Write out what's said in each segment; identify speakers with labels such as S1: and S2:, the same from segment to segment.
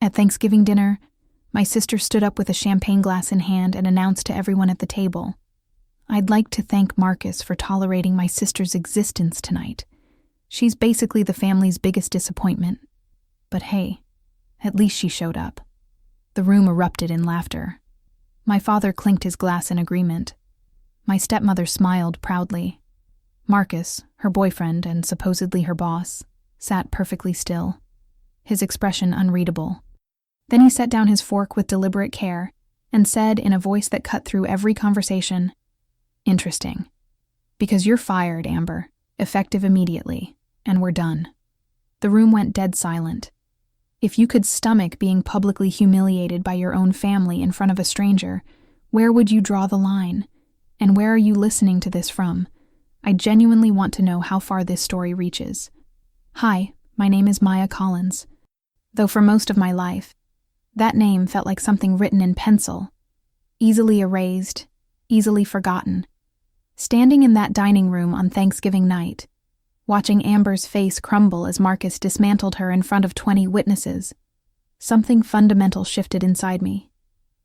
S1: At Thanksgiving dinner, my sister stood up with a champagne glass in hand and announced to everyone at the table, "I'd like to thank Marcus for tolerating my sister's existence tonight. She's basically the family's biggest disappointment. But hey, at least she showed up." The room erupted in laughter. My father clinked his glass in agreement. My stepmother smiled proudly. Marcus, her boyfriend and supposedly her boss, sat perfectly still, his expression unreadable. Then he set down his fork with deliberate care and said in a voice that cut through every conversation, "Interesting. Because you're fired, Amber, effective immediately, and we're done." The room went dead silent. If you could stomach being publicly humiliated by your own family in front of a stranger, where would you draw the line? And where are you listening to this from? I genuinely want to know how far this story reaches. Hi, my name is Maya Collins. Though for most of my life, that name felt like something written in pencil, easily erased, easily forgotten. Standing in that dining room on Thanksgiving night, watching Amber's face crumble as Marcus dismantled her in front of 20 witnesses, something fundamental shifted inside me.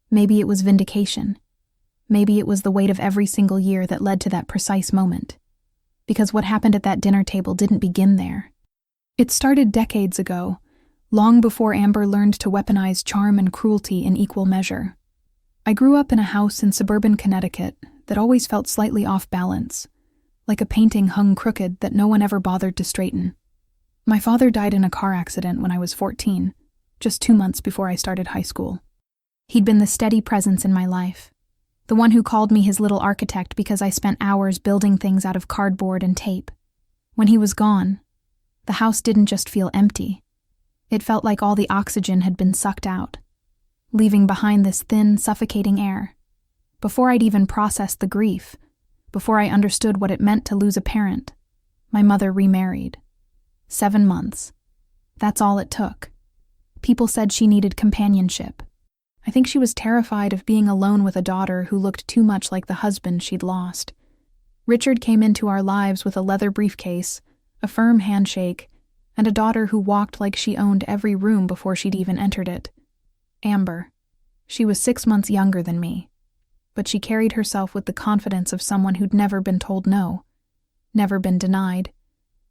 S1: Maybe it was vindication. Maybe it was the weight of every single year that led to that precise moment. Because what happened at that dinner table didn't begin there. It started decades ago, long before Amber learned to weaponize charm and cruelty in equal measure. I grew up in a house in suburban Connecticut that always felt slightly off balance, like a painting hung crooked that no one ever bothered to straighten. My father died in a car accident when I was 14, just 2 months before I started high school. He'd been the steady presence in my life, the one who called me his little architect because I spent hours building things out of cardboard and tape. When he was gone, the house didn't just feel empty. It felt like all the oxygen had been sucked out, leaving behind this thin, suffocating air. Before I'd even processed the grief, before I understood what it meant to lose a parent, my mother remarried. 7 months. That's all it took. People said she needed companionship. I think she was terrified of being alone with a daughter who looked too much like the husband she'd lost. Richard came into our lives with a leather briefcase, a firm handshake, and a daughter who walked like she owned every room before she'd even entered it. Amber. She was 6 months younger than me, but she carried herself with the confidence of someone who'd never been told no, never been denied,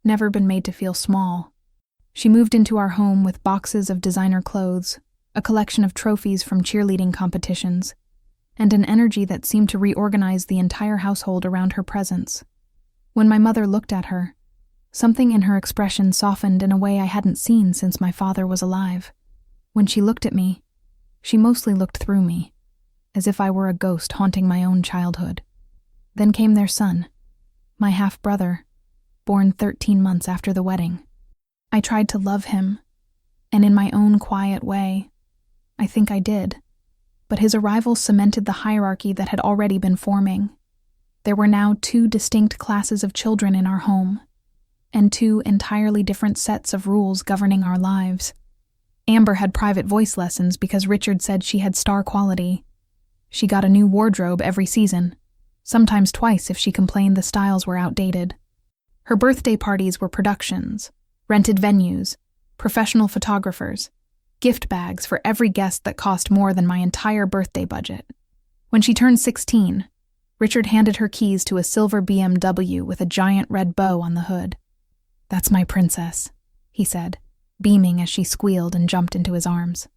S1: never been made to feel small. She moved into our home with boxes of designer clothes, a collection of trophies from cheerleading competitions, and an energy that seemed to reorganize the entire household around her presence. When my mother looked at her, something in her expression softened in a way I hadn't seen since my father was alive. When she looked at me, she mostly looked through me, as if I were a ghost haunting my own childhood. Then came their son, my half-brother, born 13 months after the wedding. I tried to love him, and in my own quiet way, I think I did. But his arrival cemented the hierarchy that had already been forming. There were now 2 distinct classes of children in our home, and 2 entirely different sets of rules governing our lives. Amber had private voice lessons because Richard said she had star quality. She got a new wardrobe every season, sometimes twice if she complained the styles were outdated. Her birthday parties were productions, rented venues, professional photographers, gift bags for every guest that cost more than my entire birthday budget. When she turned 16, Richard handed her keys to a silver BMW with a giant red bow on the hood. "That's my princess," he said, beaming as she squealed and jumped into his arms.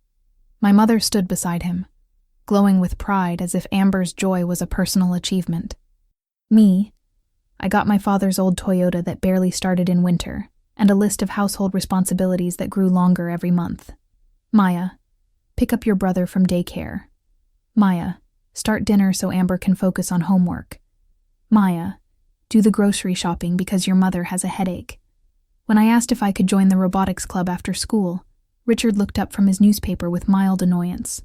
S1: My mother stood beside him, glowing with pride as if Amber's joy was a personal achievement. Me, I got my father's old Toyota that barely started in winter, and a list of household responsibilities that grew longer every month. Maya, pick up your brother from daycare. Maya, start dinner so Amber can focus on homework. Maya, do the grocery shopping because your mother has a headache. When I asked if I could join the robotics club after school, Richard looked up from his newspaper with mild annoyance.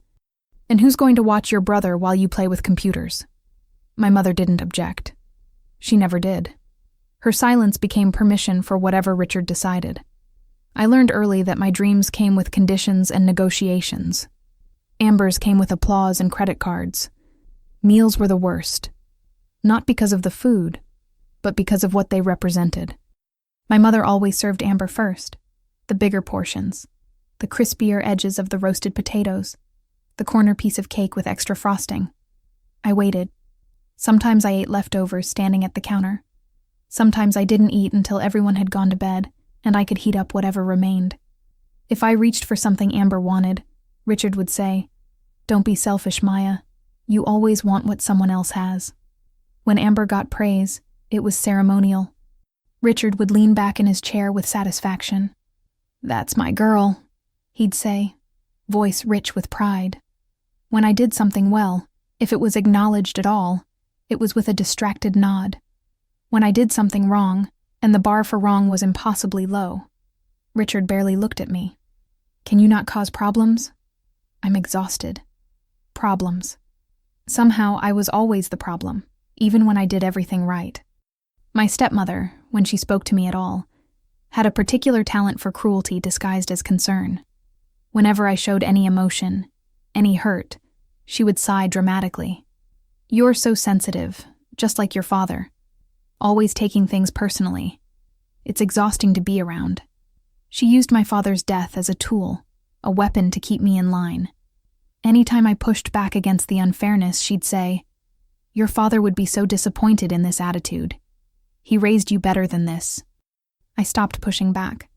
S1: "And who's going to watch your brother while you play with computers?" My mother didn't object. She never did. Her silence became permission for whatever Richard decided. I learned early that my dreams came with conditions and negotiations. Amber's came with applause and credit cards. Meals were the worst. Not because of the food, but because of what they represented. My mother always served Amber first, the bigger portions. the crispier edges of the roasted potatoes, the corner piece of cake with extra frosting. I waited. Sometimes I ate leftovers standing at the counter. Sometimes I didn't eat until everyone had gone to bed, and I could heat up whatever remained. If I reached for something Amber wanted, Richard would say, "Don't be selfish, Maya. You always want what someone else has." When Amber got praise, it was ceremonial. Richard would lean back in his chair with satisfaction. "That's my girl," he'd say, voice rich with pride. When I did something well, if it was acknowledged at all, it was with a distracted nod. When I did something wrong, and the bar for wrong was impossibly low, Richard barely looked at me. "Can you not cause problems?" I'm exhausted. Problems. Somehow I was always the problem, even when I did everything right. My stepmother, when she spoke to me at all, had a particular talent for cruelty disguised as concern. Whenever I showed any emotion, any hurt, she would sigh dramatically. "You're so sensitive, just like your father. Always taking things personally. It's exhausting to be around." She used my father's death as a tool, a weapon to keep me in line. Anytime I pushed back against the unfairness, she'd say, "Your father would be so disappointed in this attitude. He raised you better than this." I stopped pushing back.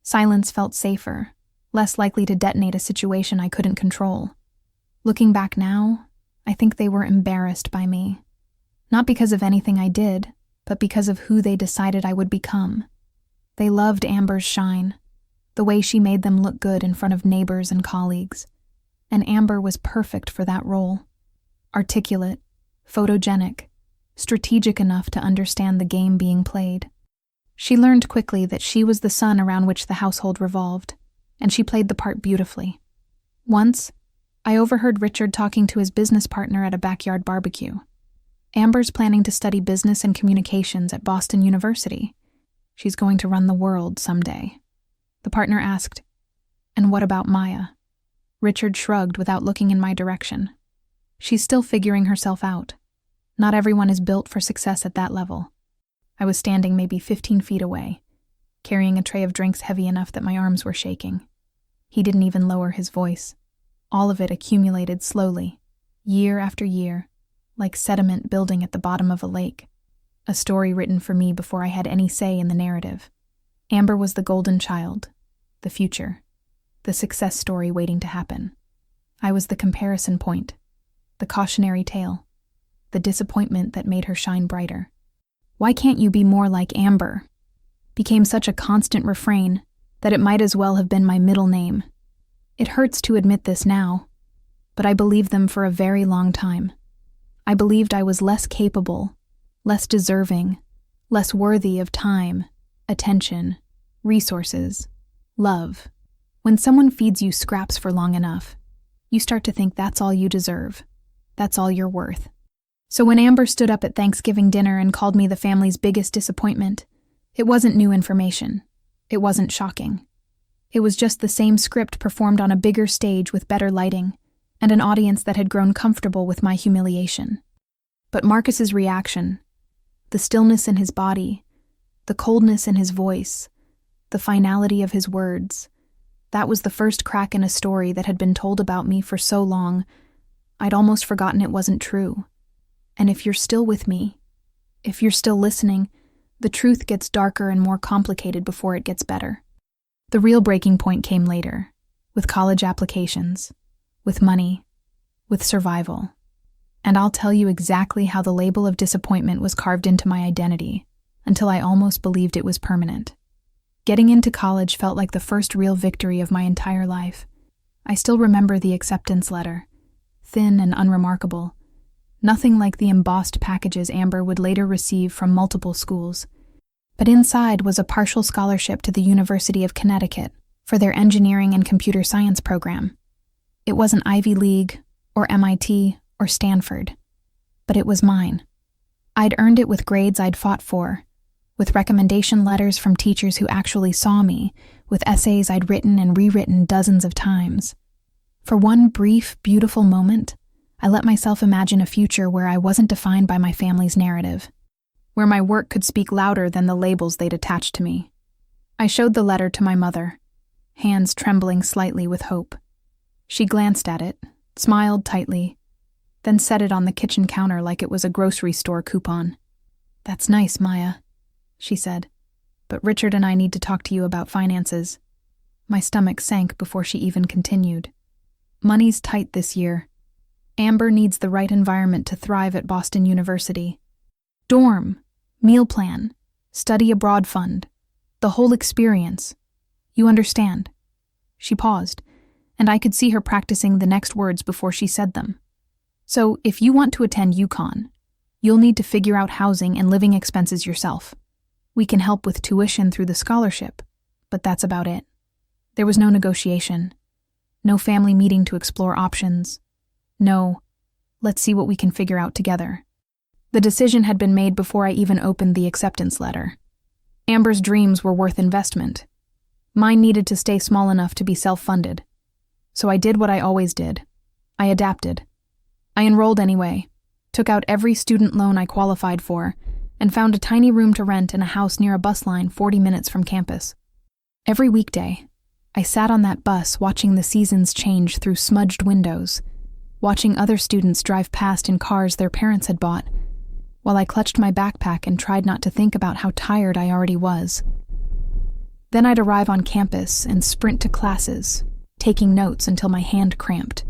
S1: Silence felt safer, less likely to detonate a situation I couldn't control. Looking back now, I think they were embarrassed by me. Not because of anything I did, but because of who they decided I would become. They loved Amber's shine, the way she made them look good in front of neighbors and colleagues. And Amber was perfect for that role. Articulate, photogenic, strategic enough to understand the game being played. She learned quickly that she was the sun around which the household revolved, and she played the part beautifully. Once, I overheard Richard talking to his business partner at a backyard barbecue. Amber's planning to study business and communications at Boston University. She's going to run the world someday. The partner asked, "And what about Maya?" Richard shrugged without looking in my direction. "She's still figuring herself out. Not everyone is built for success at that level." I was standing maybe 15 feet away, carrying a tray of drinks heavy enough that my arms were shaking. He didn't even lower his voice. All of it accumulated slowly, year after year, like sediment building at the bottom of a lake. A story written for me before I had any say in the narrative. Amber was the golden child, the future, the success story waiting to happen. I was the comparison point, the cautionary tale, the disappointment that made her shine brighter. "Why can't you be more like Amber?" became such a constant refrain that it might as well have been my middle name. It hurts to admit this now, but I believed them for a very long time. I believed I was less capable, less deserving, less worthy of time, attention, resources, love. When someone feeds you scraps for long enough, you start to think that's all you deserve. That's all you're worth. So when Amber stood up at Thanksgiving dinner and called me the family's biggest disappointment, it wasn't new information. It wasn't shocking. It was just the same script performed on a bigger stage with better lighting, and an audience that had grown comfortable with my humiliation. But Marcus's reaction, the stillness in his body, the coldness in his voice, the finality of his words, that was the first crack in a story that had been told about me for so long, I'd almost forgotten it wasn't true. And if you're still with me, if you're still listening, the truth gets darker and more complicated before it gets better. The real breaking point came later, with college applications, with money, with survival. And I'll tell you exactly how the label of disappointment was carved into my identity, until I almost believed it was permanent. Getting into college felt like the first real victory of my entire life. I still remember the acceptance letter, thin and unremarkable, nothing like the embossed packages Amber would later receive from multiple schools. But inside was a partial scholarship to the University of Connecticut for their engineering and computer science program. It wasn't Ivy League, or MIT, or Stanford, but it was mine. I'd earned it with grades I'd fought for, with recommendation letters from teachers who actually saw me, with essays I'd written and rewritten dozens of times. For one brief, beautiful moment, I let myself imagine a future where I wasn't defined by my family's narrative, where my work could speak louder than the labels they'd attached to me. I showed the letter to my mother. hands trembling slightly with hope. She glanced at it, smiled tightly, then set it on the kitchen counter like it was a grocery store coupon. "That's nice, Maya," she said, "but Richard and I need to talk to you about finances." My stomach sank before she even continued. "Money's tight this year. Amber needs the right environment to thrive at Boston University. Dorm, meal plan, study abroad fund, the whole experience. You understand?" She paused, and I could see her practicing the next words before she said them. "So, if you want to attend UConn, you'll need to figure out housing and living expenses yourself. We can help with tuition through the scholarship, but that's about it." There was no negotiation, no family meeting to explore options, no, "let's see what we can figure out together." The decision had been made before I even opened the acceptance letter. Amber's dreams were worth investment. Mine needed to stay small enough to be self-funded. So I did what I always did. I adapted. I enrolled anyway, took out every student loan I qualified for, and found a tiny room to rent in a house near a bus line 40 minutes from campus. Every weekday, I sat on that bus watching the seasons change through smudged windows, watching other students drive past in cars their parents had bought, while I clutched my backpack and tried not to think about how tired I already was. Then I'd arrive on campus and sprint to classes, taking notes until my hand cramped.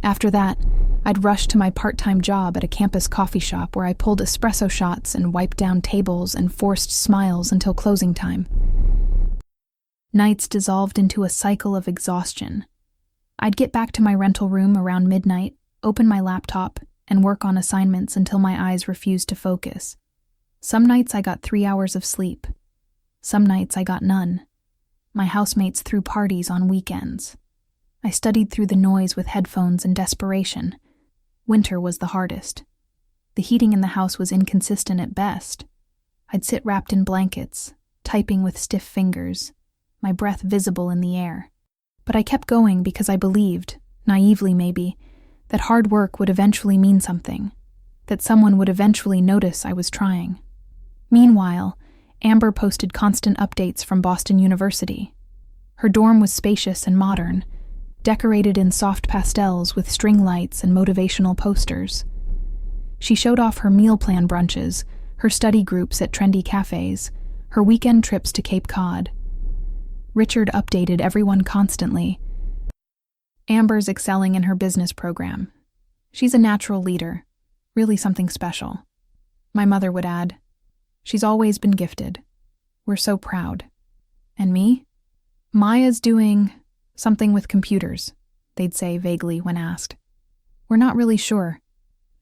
S1: After that, I'd rush to my part-time job at a campus coffee shop where I pulled espresso shots and wiped down tables and forced smiles until closing time. Nights dissolved into a cycle of exhaustion. I'd get back to my rental room around midnight, open my laptop, and work on assignments until my eyes refused to focus. Some nights I got 3 hours of sleep. Some nights I got none. My housemates threw parties on weekends. I studied through the noise with headphones in desperation. Winter was the hardest. The heating in the house was inconsistent at best. I'd sit wrapped in blankets, typing with stiff fingers, my breath visible in the air. But I kept going because I believed, naively maybe, that hard work would eventually mean something, that someone would eventually notice I was trying. Meanwhile, Amber posted constant updates from Boston University. Her dorm was spacious and modern, decorated in soft pastels with string lights and motivational posters. She showed off her meal plan brunches, her study groups at trendy cafes, her weekend trips to Cape Cod. Richard updated everyone constantly. Amber's excelling in her business program. She's a natural leader, really something special. My mother would add, "She's always been gifted. We're so proud." And me? "Maya's doing something with computers," they'd say vaguely when asked. "We're not really sure.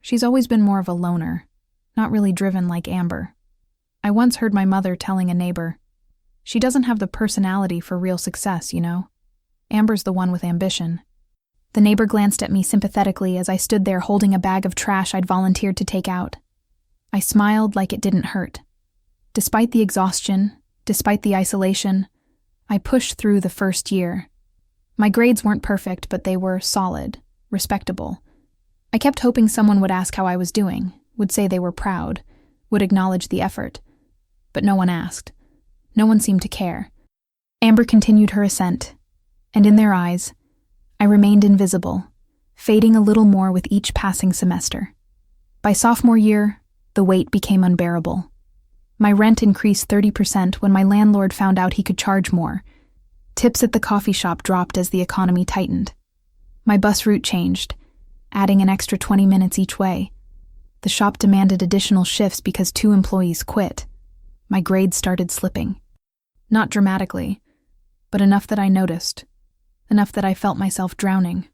S1: She's always been more of a loner, not really driven like Amber." I once heard my mother telling a neighbor, "She doesn't have the personality for real success, you know. Amber's the one with ambition." The neighbor glanced at me sympathetically as I stood there holding a bag of trash I'd volunteered to take out. I smiled like it didn't hurt. Despite the exhaustion, despite the isolation, I pushed through the first year. My grades weren't perfect, but they were solid, respectable. I kept hoping someone would ask how I was doing, would say they were proud, would acknowledge the effort. But no one asked. No one seemed to care. Amber continued her ascent, and in their eyes, I remained invisible, fading a little more with each passing semester. By sophomore year, the weight became unbearable. My rent increased 30% when my landlord found out he could charge more. Tips at the coffee shop dropped as the economy tightened. My bus route changed, adding an extra 20 minutes each way. The shop demanded additional shifts because 2 employees quit. My grades started slipping. Not dramatically, but enough that I noticed. Enough that I felt myself drowning.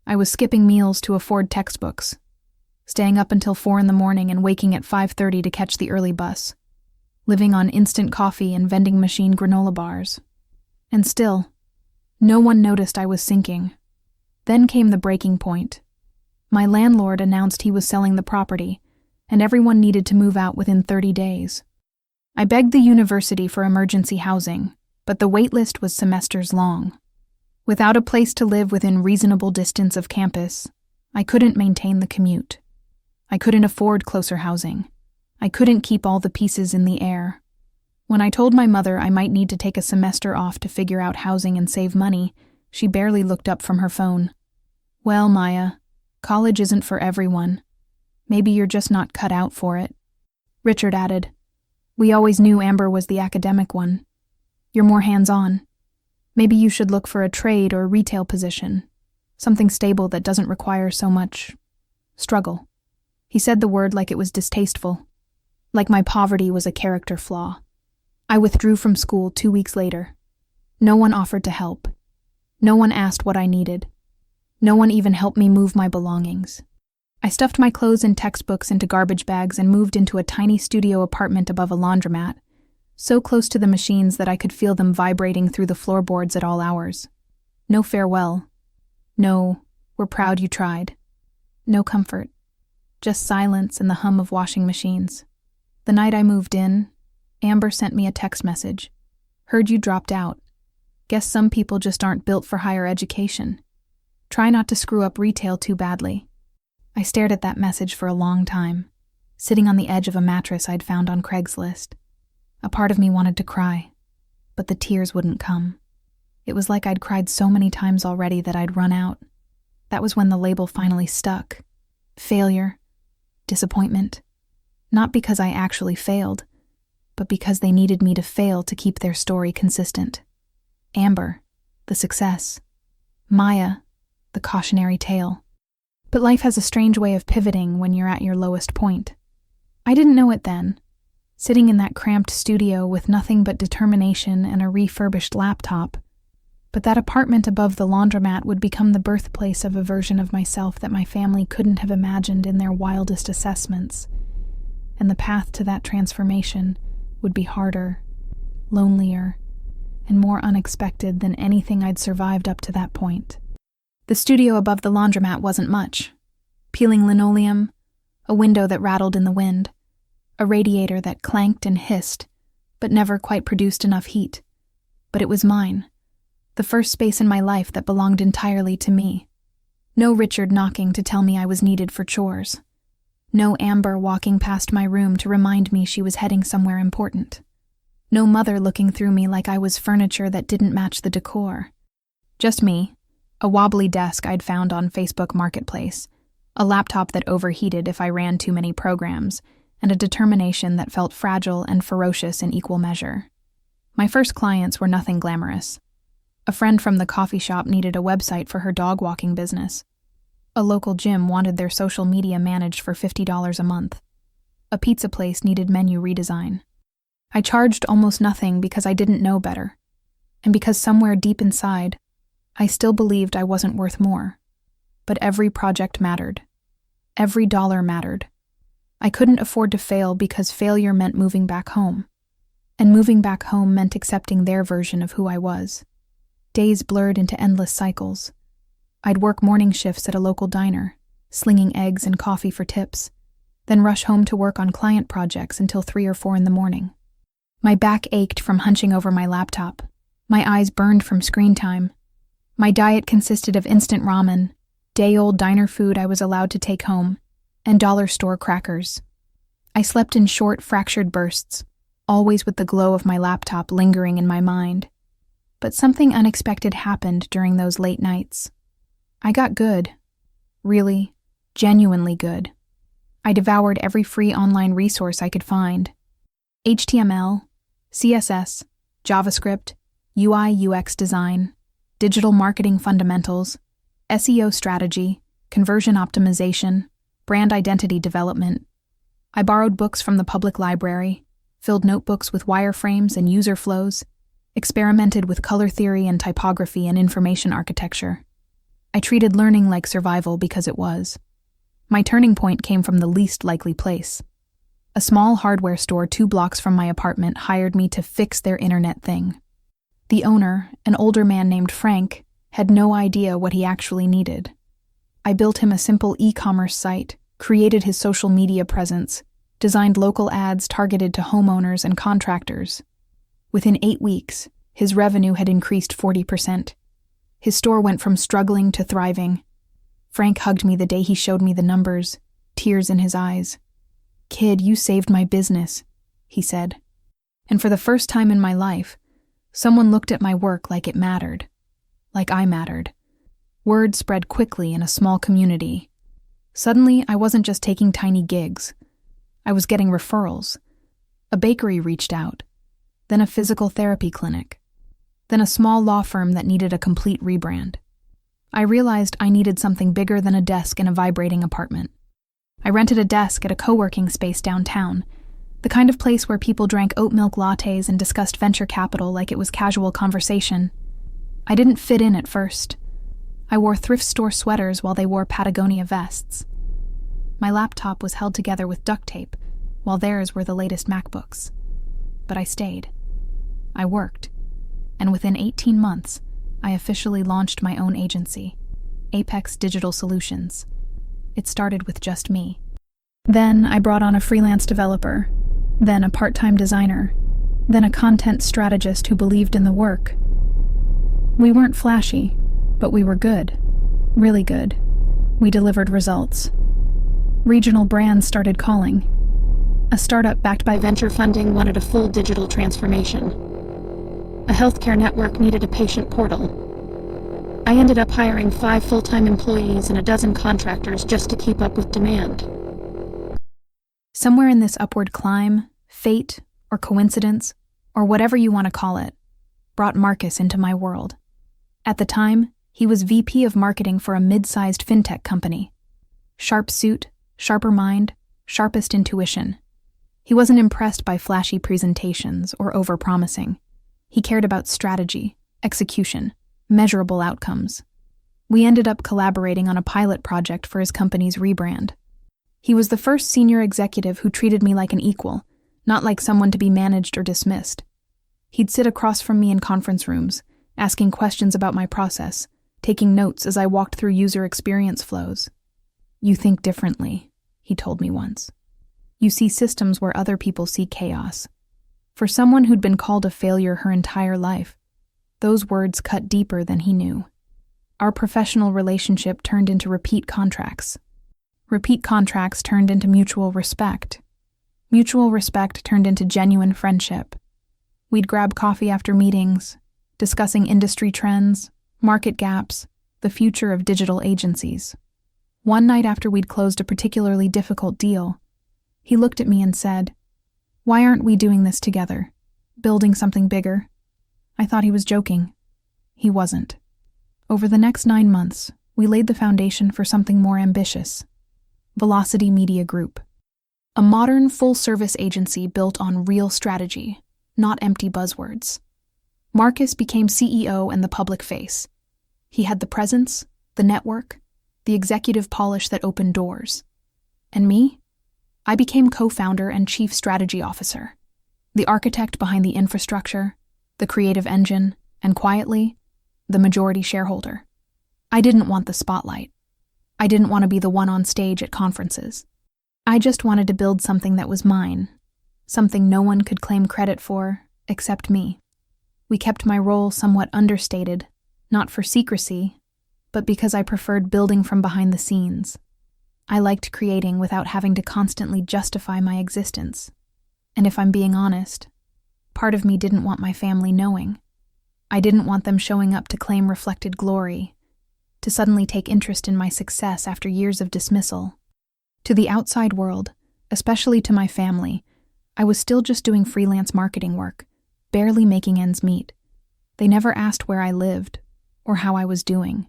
S1: I was skipping meals to afford textbooks, staying up until 4 a.m. and waking at 5:30 to catch the early bus, living on instant coffee and vending machine granola bars. And still, no one noticed I was sinking. Then came the breaking point. My landlord announced he was selling the property, and everyone needed to move out within 30 days. I begged the university for emergency housing, but the wait list was semesters long. Without a place to live within reasonable distance of campus, I couldn't maintain the commute. I couldn't afford closer housing. I couldn't keep all the pieces in the air. When I told my mother I might need to take a semester off to figure out housing and save money, she barely looked up from her phone. Well, Maya, college isn't for everyone. Maybe you're just not cut out for it. Richard added, We always knew Amber was the academic one. You're more hands-on. Maybe you should look for a trade or retail position, something stable that doesn't require so much struggle. He said the word like it was distasteful, like my poverty was a character flaw. I withdrew from school 2 weeks later. No one offered to help. No one asked what I needed. No one even helped me move my belongings. I stuffed my clothes and textbooks into garbage bags and moved into a tiny studio apartment above a laundromat, so close to the machines that I could feel them vibrating through the floorboards at all hours. No farewell. No, we're proud you tried. No comfort. Just silence and the hum of washing machines. The night I moved in, Amber sent me a text message. Heard you dropped out. Guess some people just aren't built for higher education. Try not to screw up retail too badly. I stared at that message for a long time, sitting on the edge of a mattress I'd found on Craigslist. A part of me wanted to cry, but the tears wouldn't come. It was like I'd cried so many times already that I'd run out. That was when the label finally stuck. Failure. Disappointment. Not because I actually failed, but because they needed me to fail to keep their story consistent. Amber, the success. Maya, the cautionary tale. But life has a strange way of pivoting when you're at your lowest point. I didn't know it then. Sitting in that cramped studio with nothing but determination and a refurbished laptop. But that apartment above the laundromat would become the birthplace of a version of myself that my family couldn't have imagined in their wildest assessments. And the path to that transformation would be harder, lonelier, and more unexpected than anything I'd survived up to that point. The studio above the laundromat wasn't much. Peeling linoleum, a window that rattled in the wind, a radiator that clanked and hissed, but never quite produced enough heat. But it was mine, the first space in my life that belonged entirely to me. No Richard knocking to tell me I was needed for chores. No Amber walking past my room to remind me she was heading somewhere important. No mother looking through me like I was furniture that didn't match the decor. Just me, a wobbly desk I'd found on Facebook Marketplace, a laptop that overheated if I ran too many programs, and a determination that felt fragile and ferocious in equal measure. My first clients were nothing glamorous. A friend from the coffee shop needed a website for her dog walking business. A local gym wanted their social media managed for $50 a month. A pizza place needed menu redesign. I charged almost nothing because I didn't know better, and because somewhere deep inside, I still believed I wasn't worth more. But every project mattered. Every dollar mattered. I couldn't afford to fail because failure meant moving back home. And moving back home meant accepting their version of who I was. Days blurred into endless cycles. I'd work morning shifts at a local diner, slinging eggs and coffee for tips, then rush home to work on client projects until 3 or 4 in the morning. My back ached from hunching over my laptop. My eyes burned from screen time. My diet consisted of instant ramen, day-old diner food I was allowed to take home, and dollar store crackers. I slept in short, fractured bursts, always with the glow of my laptop lingering in my mind. But something unexpected happened during those late nights. I got good. Really, genuinely good. I devoured every free online resource I could find. HTML, CSS, JavaScript, UI/UX design, digital marketing fundamentals, SEO strategy, conversion optimization, brand identity development. I borrowed books from the public library, filled notebooks with wireframes and user flows, experimented with color theory and typography and information architecture. I treated learning like survival because it was. My turning point came from the least likely place. A small hardware store 2 blocks from my apartment hired me to fix their internet thing. The owner, an older man named Frank, had no idea what he actually needed. I built him a simple e-commerce site, created his social media presence, designed local ads targeted to homeowners and contractors. Within 8 weeks, his revenue had increased 40%. His store went from struggling to thriving. Frank hugged me the day he showed me the numbers, tears in his eyes. "Kid, you saved my business," he said. And for the first time in my life, someone looked at my work like it mattered, like I mattered. Word spread quickly in a small community. Suddenly, I wasn't just taking tiny gigs. I was getting referrals. A bakery reached out, then a physical therapy clinic, then a small law firm that needed a complete rebrand. I realized I needed something bigger than a desk in a vibrating apartment. I rented a desk at a co-working space downtown, the kind of place where people drank oat milk lattes and discussed venture capital like it was casual conversation. I didn't fit in at first. I wore thrift store sweaters while they wore Patagonia vests. My laptop was held together with duct tape, while theirs were the latest MacBooks. But I stayed. I worked. And within 18 months, I officially launched my own agency, Apex Digital Solutions. It started with just me. Then I brought on a freelance developer, then a part-time designer, then a content strategist who believed in the work. We weren't flashy, but we were good. Really good. We delivered results. Regional brands started calling. A startup backed by venture funding wanted a full digital transformation. A healthcare network needed a patient portal. I ended up hiring 5 full-time employees and a dozen contractors just to keep up with demand. Somewhere in this upward climb, fate, or coincidence, or whatever you want to call it, brought Marcus into my world. At the time, he was VP of marketing for a mid-sized fintech company. Sharp suit, sharper mind, sharpest intuition. He wasn't impressed by flashy presentations or over-promising. He cared about strategy, execution, measurable outcomes. We ended up collaborating on a pilot project for his company's rebrand. He was the first senior executive who treated me like an equal, not like someone to be managed or dismissed. He'd sit across from me in conference rooms, asking questions about my process, taking notes as I walked through user experience flows. "You think differently," he told me once. "You see systems where other people see chaos." For someone who'd been called a failure her entire life, those words cut deeper than he knew. Our professional relationship turned into repeat contracts. Repeat contracts turned into mutual respect. Mutual respect turned into genuine friendship. We'd grab coffee after meetings, discussing industry trends, market gaps, the future of digital agencies. One night after we'd closed a particularly difficult deal, he looked at me and said, "Why aren't we doing this together? Building something bigger?" I thought he was joking. He wasn't. Over the next 9 months, we laid the foundation for something more ambitious. Velocity Media Group. A modern, full-service agency built on real strategy, not empty buzzwords. Marcus became CEO and the public face. He had the presence, the network, the executive polish that opened doors. And me? I became co-founder and chief strategy officer, the architect behind the infrastructure, the creative engine, and quietly, the majority shareholder. I didn't want the spotlight. I didn't want to be the one on stage at conferences. I just wanted to build something that was mine, something no one could claim credit for except me. We kept my role somewhat understated, not for secrecy, but because I preferred building from behind the scenes. I liked creating without having to constantly justify my existence. And if I'm being honest, part of me didn't want my family knowing. I didn't want them showing up to claim reflected glory, to suddenly take interest in my success after years of dismissal. To the outside world, especially to my family, I was still just doing freelance marketing work, barely making ends meet. They never asked where I lived or how I was doing.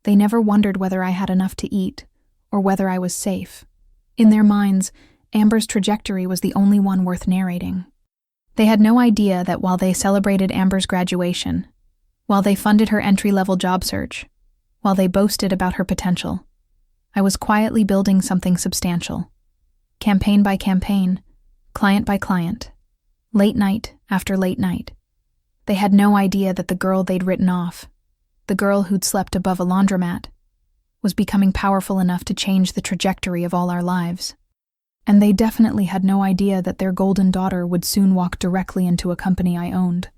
S1: They never wondered whether I had enough to eat or whether I was safe. In their minds, Amber's trajectory was the only one worth narrating. They had no idea that while they celebrated Amber's graduation, while they funded her entry-level job search, while they boasted about her potential, I was quietly building something substantial. Campaign by campaign, client by client, late night after late night. They had no idea that the girl they'd written off, the girl who'd slept above a laundromat, was becoming powerful enough to change the trajectory of all our lives. And they definitely had no idea that their golden daughter would soon walk directly into a company I owned,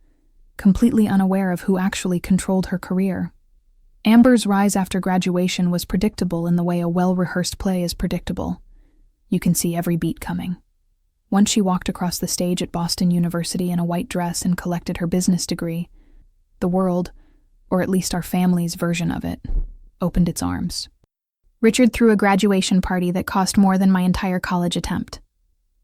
S1: completely unaware of who actually controlled her career. Amber's rise after graduation was predictable in the way a well-rehearsed play is predictable. You can see every beat coming. Once she walked across the stage at Boston University in a white dress and collected her business degree, the world, or at least our family's version of it, opened its arms. Richard threw a graduation party that cost more than my entire college attempt.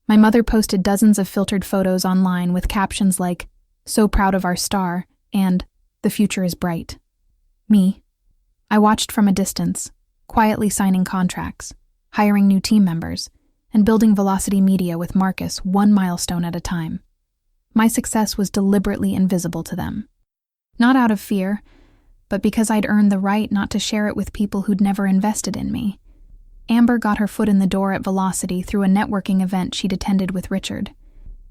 S1: My mother posted dozens of filtered photos online with captions like, "So proud of our star," and "The future is bright." Me, I watched from a distance, quietly signing contracts, hiring new team members, and building Velocity Media with Marcus one milestone at a time. My success was deliberately invisible to them. Not out of fear, but because I'd earned the right not to share it with people who'd never invested in me. Amber got her foot in the door at Velocity through a networking event she'd attended with Richard.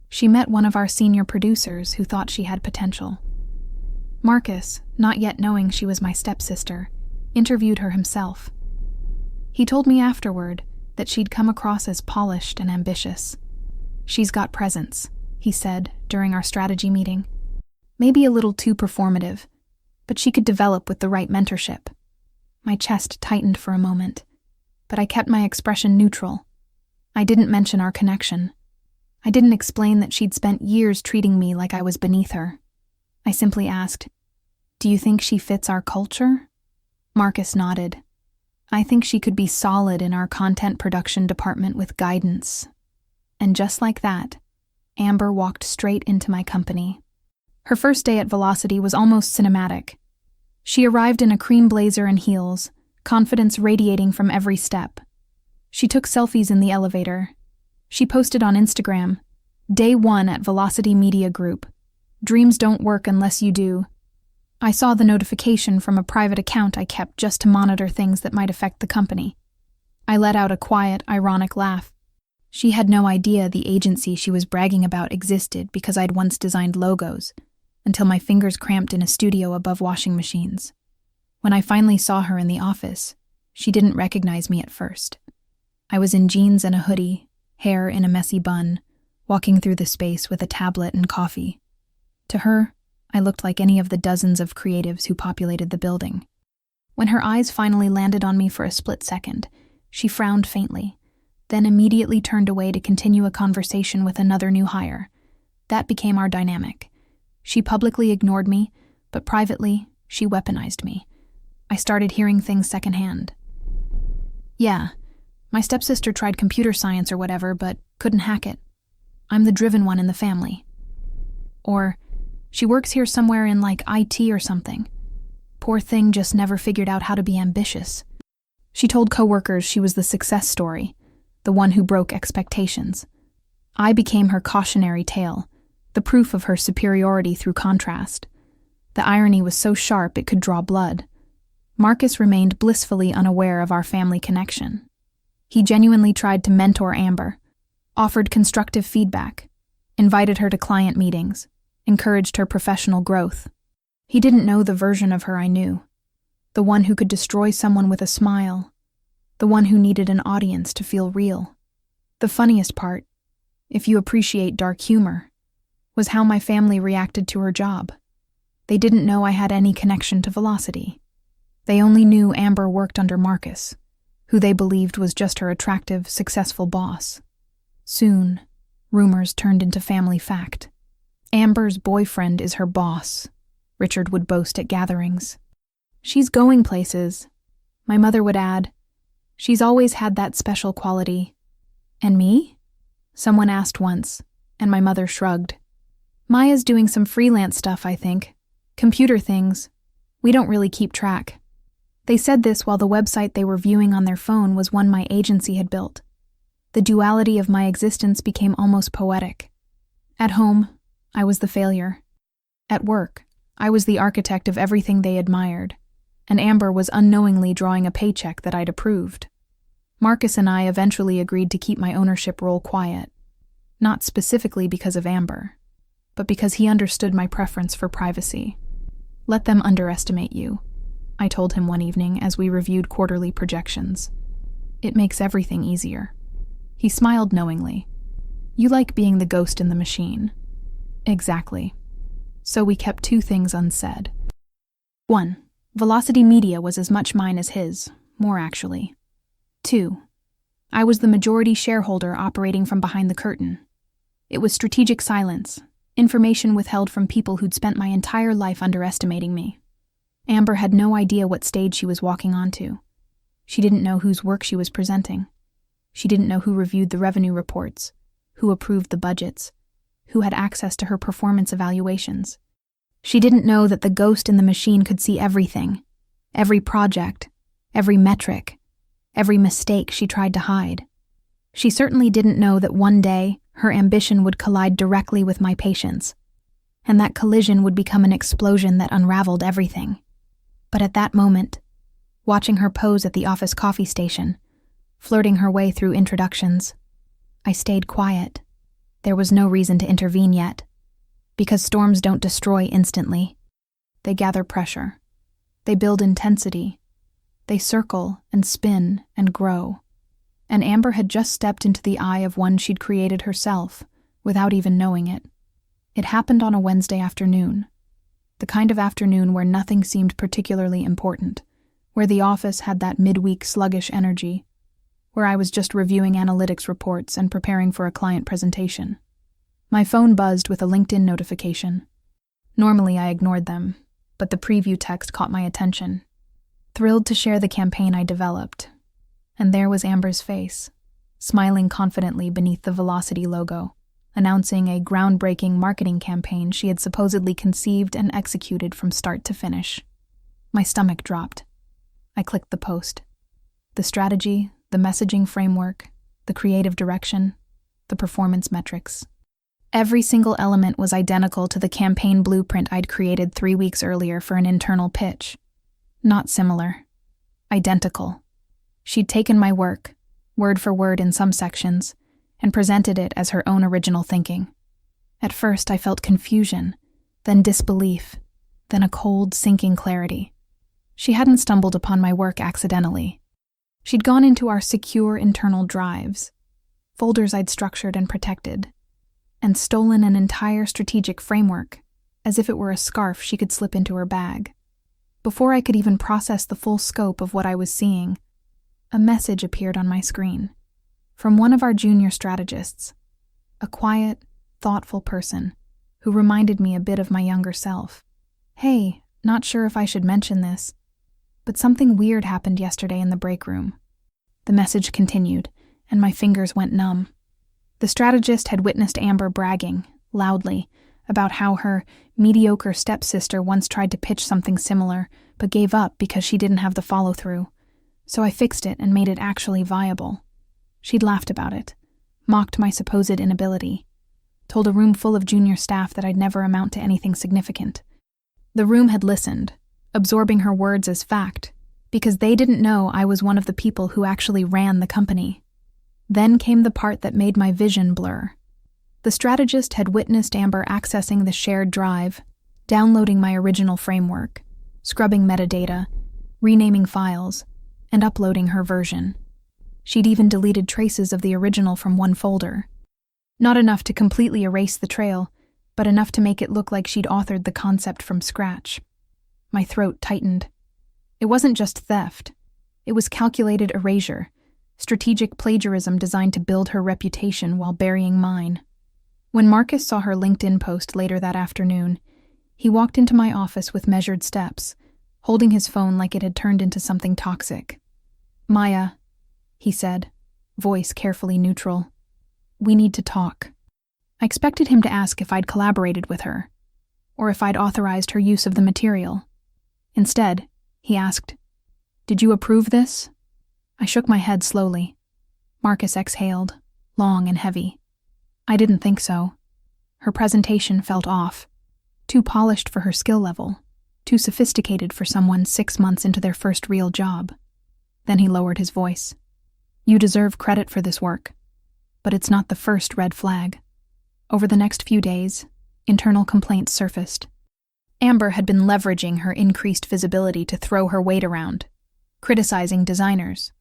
S1: She met one of our senior producers who thought she had potential. Marcus, not yet knowing she was my stepsister, interviewed her himself. He told me afterward that she'd come across as polished and ambitious. "She's got presence," he said during our strategy meeting. "Maybe a little too performative, but she could develop with the right mentorship." My chest tightened for a moment, but I kept my expression neutral. I didn't mention our connection. I didn't explain that she'd spent years treating me like I was beneath her. I simply asked, "Do you think she fits our culture?" Marcus nodded. "I think she could be solid in our content production department with guidance." And just like that, Amber walked straight into my company. Her first day at Velocity was almost cinematic. She arrived in a cream blazer and heels, confidence radiating from every step. She took selfies in the elevator. She posted on Instagram, "Day 1 at Velocity Media Group. Dreams don't work unless you do." I saw the notification from a private account I kept just to monitor things that might affect the company. I let out a quiet, ironic laugh. She had no idea the agency she was bragging about existed because I'd once designed logos, until my fingers cramped in a studio above washing machines. When I finally saw her in the office, she didn't recognize me at first. I was in jeans and a hoodie, hair in a messy bun, walking through the space with a tablet and coffee. To her, I looked like any of the dozens of creatives who populated the building. When her eyes finally landed on me for a split second, she frowned faintly, then immediately turned away to continue a conversation with another new hire. That became our dynamic. She publicly ignored me, but privately, she weaponized me. I started hearing things secondhand. "Yeah, my stepsister tried computer science or whatever, but couldn't hack it. I'm the driven one in the family." Or, "She works here somewhere in like IT or something. Poor thing just never figured out how to be ambitious." She told coworkers she was the success story, the one who broke expectations. I became her cautionary tale, the proof of her superiority through contrast. The irony was so sharp it could draw blood. Marcus remained blissfully unaware of our family connection. He genuinely tried to mentor Amber, offered constructive feedback, invited her to client meetings, encouraged her professional growth. He didn't know the version of her I knew, the one who could destroy someone with a smile, the one who needed an audience to feel real. The funniest part, if you appreciate dark humor, was how my family reacted to her job. They didn't know I had any connection to Velocity. They only knew Amber worked under Marcus, who they believed was just her attractive, successful boss. Soon, rumors turned into family fact. "Amber's boyfriend is her boss," Richard would boast at gatherings. "She's going places," my mother would add. "She's always had that special quality." "And me?" someone asked once, and my mother shrugged. "Maya's doing some freelance stuff, I think. Computer things. We don't really keep track." They said this while the website they were viewing on their phone was one my agency had built. The duality of my existence became almost poetic. At home, I was the failure. At work, I was the architect of everything they admired, and Amber was unknowingly drawing a paycheck that I'd approved. Marcus and I eventually agreed to keep my ownership role quiet, not specifically because of Amber, but because he understood my preference for privacy. "Let them underestimate you," I told him one evening as we reviewed quarterly projections. "It makes everything easier." He smiled knowingly. "You like being the ghost in the machine." Exactly. So we kept two things unsaid. 1. Velocity Media was as much mine as his, more actually. 2. I was the majority shareholder operating from behind the curtain. It was strategic silence, information withheld from people who'd spent my entire life underestimating me. Amber had no idea what stage she was walking onto. She didn't know whose work she was presenting. She didn't know who reviewed the revenue reports, who approved the budgets, who had access to her performance evaluations. She didn't know that the ghost in the machine could see everything, every project, every metric, every mistake she tried to hide. She certainly didn't know that one day her ambition would collide directly with my patience, and that collision would become an explosion that unraveled everything. But at that moment, watching her pose at the office coffee station, flirting her way through introductions, I stayed quiet. There was no reason to intervene yet, because storms don't destroy instantly. They gather pressure. They build intensity. They circle and spin and grow. And Amber had just stepped into the eye of one she'd created herself, without even knowing it. It happened on a Wednesday afternoon. The kind of afternoon where nothing seemed particularly important, where the office had that midweek sluggish energy, where I was just reviewing analytics reports and preparing for a client presentation. My phone buzzed with a LinkedIn notification. Normally I ignored them, but the preview text caught my attention. Thrilled to share the campaign I developed. And there was Amber's face, smiling confidently beneath the Velocity logo, announcing a groundbreaking marketing campaign she had supposedly conceived and executed from start to finish. My stomach dropped. I clicked the post. The strategy, the messaging framework, the creative direction, the performance metrics. Every single element was identical to the campaign blueprint I'd created 3 weeks earlier for an internal pitch. Not similar. Identical. She'd taken my work, word for word in some sections, and presented it as her own original thinking. At first I felt confusion, then disbelief, then a cold, sinking clarity. She hadn't stumbled upon my work accidentally. She'd gone into our secure internal drives, folders I'd structured and protected, and stolen an entire strategic framework, as if it were a scarf she could slip into her bag. Before I could even process the full scope of what I was seeing, a message appeared on my screen. From one of our junior strategists, a quiet, thoughtful person who reminded me a bit of my younger self. Hey, not sure if I should mention this, but something weird happened yesterday in the break room. The message continued, and my fingers went numb. The strategist had witnessed Amber bragging, loudly, about how her mediocre stepsister once tried to pitch something similar, but gave up because she didn't have the follow-through. So I fixed it and made it actually viable. She'd laughed about it, mocked my supposed inability, told a room full of junior staff that I'd never amount to anything significant. The room had listened, absorbing her words as fact, because they didn't know I was one of the people who actually ran the company. Then came the part that made my vision blur. The strategist had witnessed Amber accessing the shared drive, downloading my original framework, scrubbing metadata, renaming files, and uploading her version. She'd even deleted traces of the original from one folder. Not enough to completely erase the trail, but enough to make it look like she'd authored the concept from scratch. My throat tightened. It wasn't just theft. It was calculated erasure, strategic plagiarism designed to build her reputation while burying mine. When Marcus saw her LinkedIn post later that afternoon, he walked into my office with measured steps, holding his phone like it had turned into something toxic. "Maya," he said, voice carefully neutral, "we need to talk." I expected him to ask if I'd collaborated with her, or if I'd authorized her use of the material. Instead, he asked, "Did you approve this?" I shook my head slowly. Marcus exhaled, long and heavy. I didn't think so. Her presentation felt off. Too polished for her skill level. Too sophisticated for someone 6 months into their first real job. Then he lowered his voice. "You deserve credit for this work. But it's not the first red flag." Over the next few days, internal complaints surfaced. Amber had been leveraging her increased visibility to throw her weight around, criticizing designers,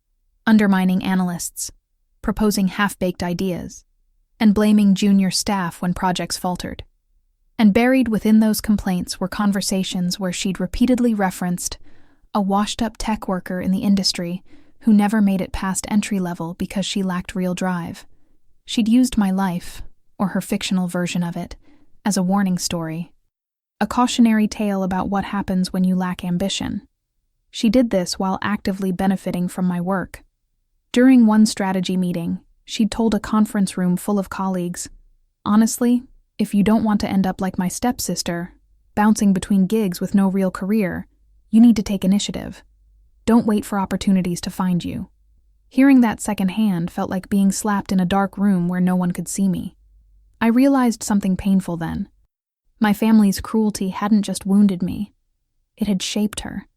S1: undermining analysts, proposing half-baked ideas, and blaming junior staff when projects faltered. And buried within those complaints were conversations where she'd repeatedly referenced a washed-up tech worker in the industry who never made it past entry level because she lacked real drive. She'd used my life, or her fictional version of it, as a warning story. A cautionary tale about what happens when you lack ambition. She did this while actively benefiting from my work. During one strategy meeting, she'd told a conference room full of colleagues, "Honestly, if you don't want to end up like my stepsister, bouncing between gigs with no real career, you need to take initiative. Don't wait for opportunities to find you." Hearing that secondhand felt like being slapped in a dark room where no one could see me. I realized something painful then. My family's cruelty hadn't just wounded me. It had shaped her.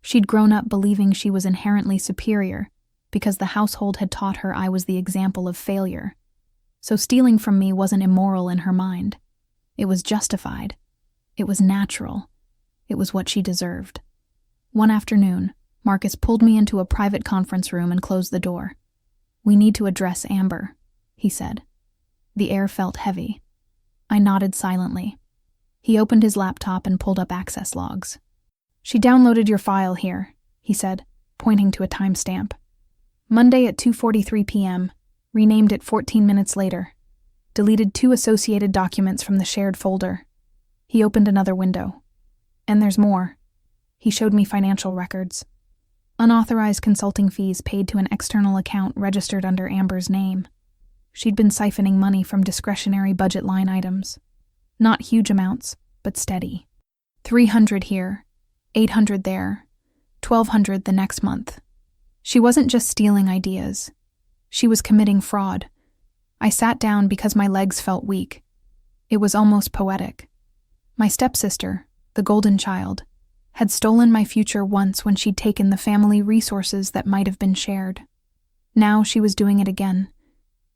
S1: She'd grown up believing she was inherently superior because the household had taught her I was the example of failure. So stealing from me wasn't immoral in her mind. It was justified. It was natural. It was what she deserved. One afternoon, Marcus pulled me into a private conference room and closed the door. "We need to address Amber," he said. The air felt heavy. I nodded silently. He opened his laptop and pulled up access logs. "She downloaded your file here," he said, pointing to a timestamp. "Monday at 2:43 p.m., renamed it 14 minutes later. Deleted 2 associated documents from the shared folder." He opened another window. "And there's more." He showed me financial records. Unauthorized consulting fees paid to an external account registered under Amber's name. She'd been siphoning money from discretionary budget line items. Not huge amounts, but steady. 300 here, 800 there, 1,200 the next month. She wasn't just stealing ideas. She was committing fraud. I sat down because my legs felt weak. It was almost poetic. My stepsister, the golden child, had stolen my future once when she'd taken the family resources that might have been shared. Now she was doing it again,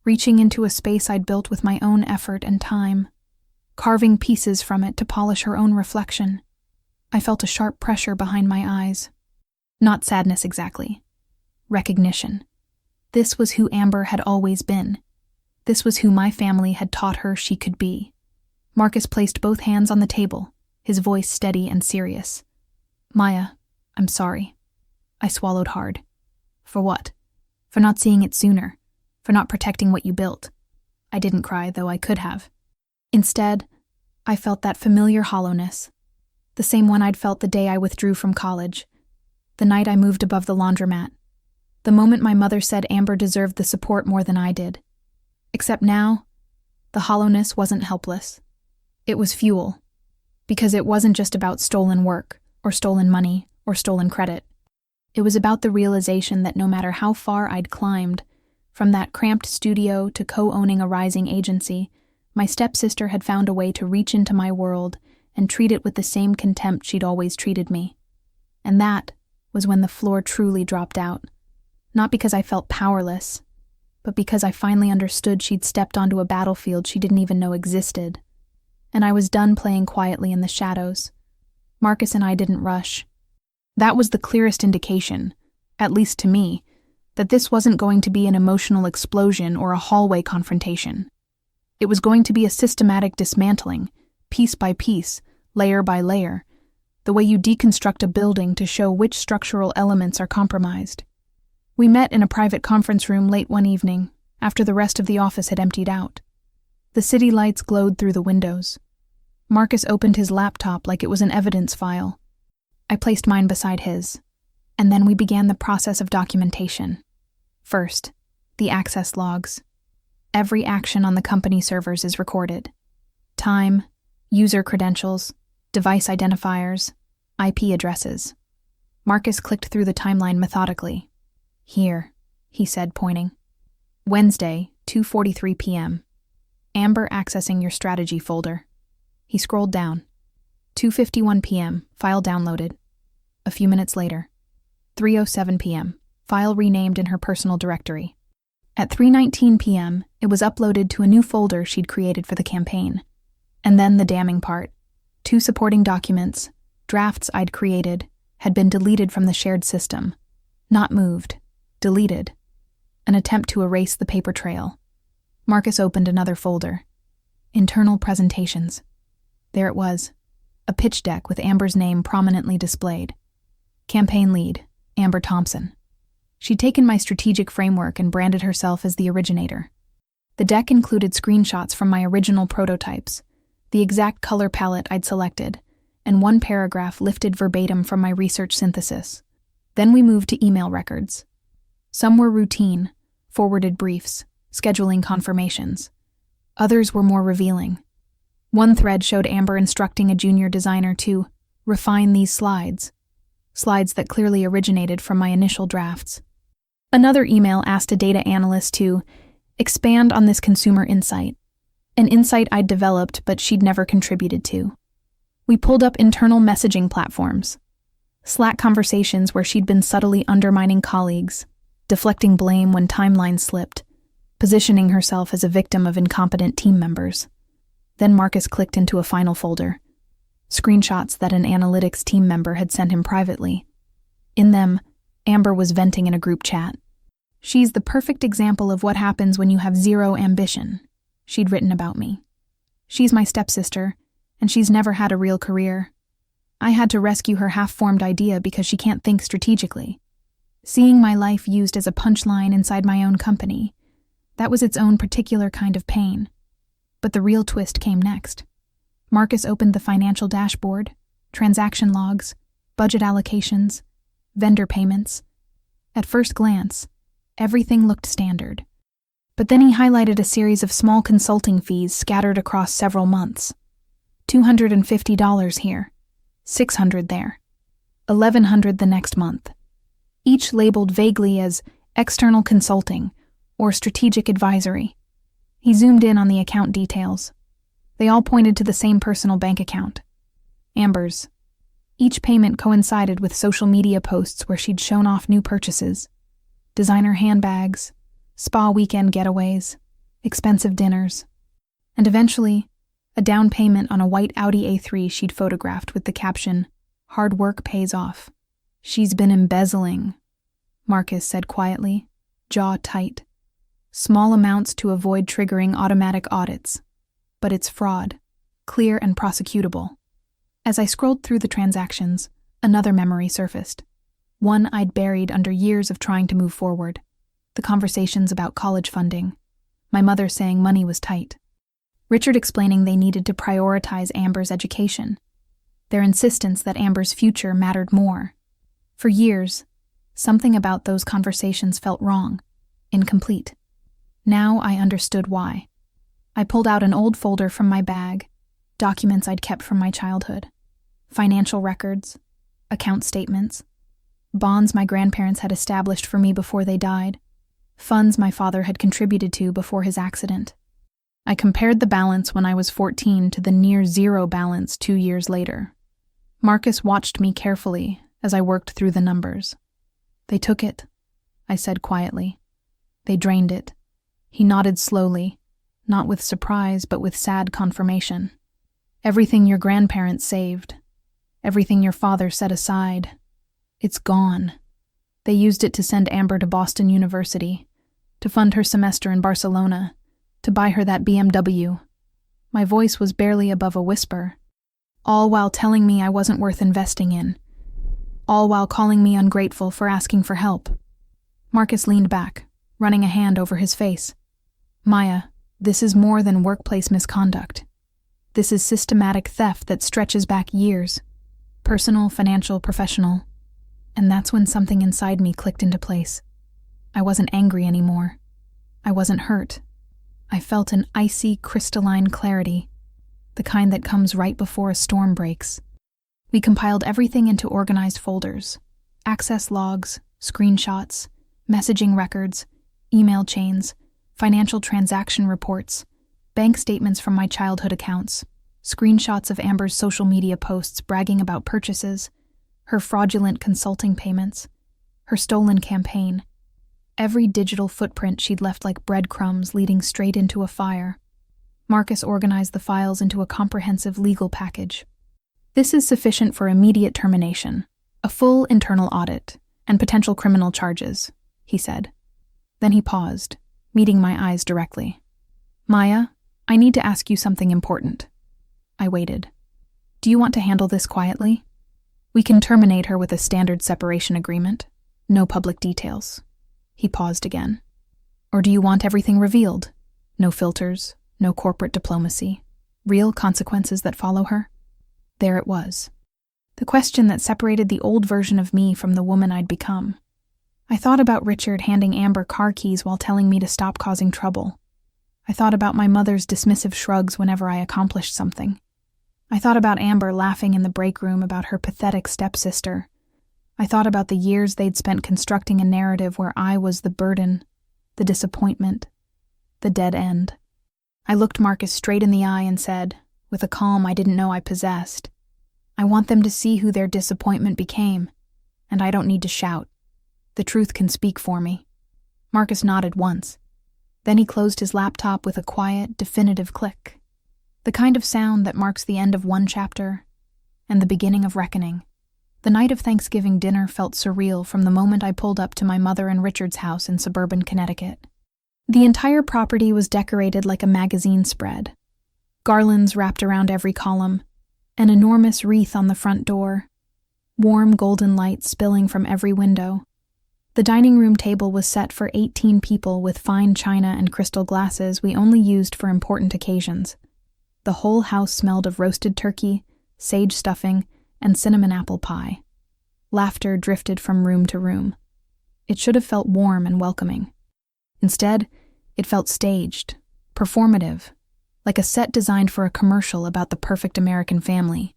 S1: reaching into a space I'd built with my own effort and time, carving pieces from it to polish her own reflection. I felt a sharp pressure behind my eyes. Not sadness exactly. Recognition. This was who Amber had always been. This was who my family had taught her she could be. Marcus placed both hands on the table, his voice steady and serious. "Maya, I'm sorry." I swallowed hard. "For what?" "For not seeing it sooner. For not protecting what you built." I didn't cry, though I could have. Instead, I felt that familiar hollowness. The same one I'd felt the day I withdrew from college. The night I moved above the laundromat. The moment my mother said Amber deserved the support more than I did. Except now, the hollowness wasn't helpless. It was fuel. Because it wasn't just about stolen work, or stolen money, or stolen credit. It was about the realization that no matter how far I'd climbed, from that cramped studio to co-owning a rising agency, my stepsister had found a way to reach into my world and treat it with the same contempt she'd always treated me. And that was when the floor truly dropped out. Not because I felt powerless, but because I finally understood she'd stepped onto a battlefield she didn't even know existed. And I was done playing quietly in the shadows. Marcus and I didn't rush. That was the clearest indication, at least to me, that this wasn't going to be an emotional explosion or a hallway confrontation. It was going to be a systematic dismantling, piece by piece, layer by layer, the way you deconstruct a building to show which structural elements are compromised. We met in a private conference room late one evening, after the rest of the office had emptied out. The city lights glowed through the windows. Marcus opened his laptop like it was an evidence file. I placed mine beside his, and then we began the process of documentation. First, the access logs. Every action on the company servers is recorded. Time, user credentials, device identifiers, IP addresses. Marcus clicked through the timeline methodically. "Here," he said, pointing. "Wednesday, 2:43 p.m. Amber accessing your strategy folder." He scrolled down. 2:51 p.m., file downloaded. A few minutes later. 3:07 p.m., file renamed in her personal directory. At 3:19 p.m., it was uploaded to a new folder she'd created for the campaign. And then the damning part. 2 supporting documents, drafts I'd created, had been deleted from the shared system. Not moved. Deleted. An attempt to erase the paper trail. Marcus opened another folder. Internal presentations. There it was. A pitch deck with Amber's name prominently displayed. Campaign lead, Amber Thompson. She'd taken my strategic framework and branded herself as the originator. The deck included screenshots from my original prototypes, the exact color palette I'd selected, and one paragraph lifted verbatim from my research synthesis. Then we moved to email records. Some were routine, forwarded briefs, scheduling confirmations. Others were more revealing. One thread showed Amber instructing a junior designer to refine these slides that clearly originated from my initial drafts. Another email asked a data analyst to expand on this consumer insight, an insight I'd developed but she'd never contributed to. We pulled up internal messaging platforms, Slack conversations where she'd been subtly undermining colleagues, deflecting blame when timelines slipped, positioning herself as a victim of incompetent team members. Then Marcus clicked into a final folder, screenshots that an analytics team member had sent him privately. In them, Amber was venting in a group chat. "She's the perfect example of what happens when you have zero ambition," she'd written about me. "She's my stepsister, and she's never had a real career. I had to rescue her half-formed idea because she can't think strategically. Seeing my life used as a punchline inside my own company, that was its own particular kind of pain. But the real twist came next. Marcus opened the financial dashboard, transaction logs, budget allocations, vendor payments. At first glance, everything looked standard. But then he highlighted a series of small consulting fees scattered across several months. $250 here, $600 there, $1,100 the next month. Each labeled vaguely as external consulting or strategic advisory. He zoomed in on the account details. They all pointed to the same personal bank account, Amber's. Each payment coincided with social media posts where she'd shown off new purchases, designer handbags, spa weekend getaways, expensive dinners, and eventually, a down payment on a white Audi A3 she'd photographed with the caption, "Hard work pays off." "She's been embezzling," Marcus said quietly, jaw tight. "Small amounts to avoid triggering automatic audits. But it's fraud, clear and prosecutable." As I scrolled through the transactions, another memory surfaced. One I'd buried under years of trying to move forward. The conversations about college funding. My mother saying money was tight. Richard explaining they needed to prioritize Amber's education. Their insistence that Amber's future mattered more. For years, something about those conversations felt wrong, incomplete. Now I understood why. I pulled out an old folder from my bag, documents I'd kept from my childhood. Financial records, account statements, bonds my grandparents had established for me before they died, funds my father had contributed to before his accident. I compared the balance when I was 14 to the near zero balance 2 years later. Marcus watched me carefully as I worked through the numbers. "They took it," I said quietly. "They drained it." He nodded slowly, not with surprise but with sad confirmation. "Everything your grandparents saved, everything your father set aside, it's gone. They used it to send Amber to Boston University, to fund her semester in Barcelona, to buy her that BMW." My voice was barely above a whisper, all while telling me I wasn't worth investing in, all while calling me ungrateful for asking for help. Marcus leaned back, running a hand over his face. "Maya, this is more than workplace misconduct. This is systematic theft that stretches back years. Personal, financial, professional." And that's when something inside me clicked into place. I wasn't angry anymore. I wasn't hurt. I felt an icy, crystalline clarity, the kind that comes right before a storm breaks. We compiled everything into organized folders, access logs, screenshots, messaging records, email chains, financial transaction reports, bank statements from my childhood accounts, screenshots of Amber's social media posts bragging about purchases, her fraudulent consulting payments, her stolen campaign, every digital footprint she'd left like breadcrumbs leading straight into a fire. Marcus organized the files into a comprehensive legal package. "This is sufficient for immediate termination, a full internal audit, and potential criminal charges," he said. Then he paused, meeting my eyes directly. "Maya, I need to ask you something important." I waited. "Do you want to handle this quietly? We can terminate her with a standard separation agreement. No public details." He paused again. "Or do you want everything revealed? No filters, no corporate diplomacy. Real consequences that follow her. There it was. The question that separated the old version of me from the woman I'd become. I thought about Richard handing Amber car keys while telling me to stop causing trouble. I thought about my mother's dismissive shrugs whenever I accomplished something. I thought about Amber laughing in the break room about her pathetic stepsister. I thought about the years they'd spent constructing a narrative where I was the burden, the disappointment, the dead end. I looked Marcus straight in the eye and said, with a calm I didn't know I possessed, I want them to see who their disappointment became, and I don't need to shout. The truth can speak for me. Marcus nodded once. Then he closed his laptop with a quiet, definitive click. The kind of sound that marks the end of one chapter and the beginning of reckoning. The night of Thanksgiving dinner felt surreal from the moment I pulled up to my mother and Richard's house in suburban Connecticut. The entire property was decorated like a magazine spread. Garlands wrapped around every column, an enormous wreath on the front door, warm golden light spilling from every window. The dining room table was set for 18 people with fine china and crystal glasses we only used for important occasions. The whole house smelled of roasted turkey, sage stuffing, and cinnamon apple pie. Laughter drifted from room to room. It should have felt warm and welcoming. Instead, it felt staged, performative, like a set designed for a commercial about the perfect American family.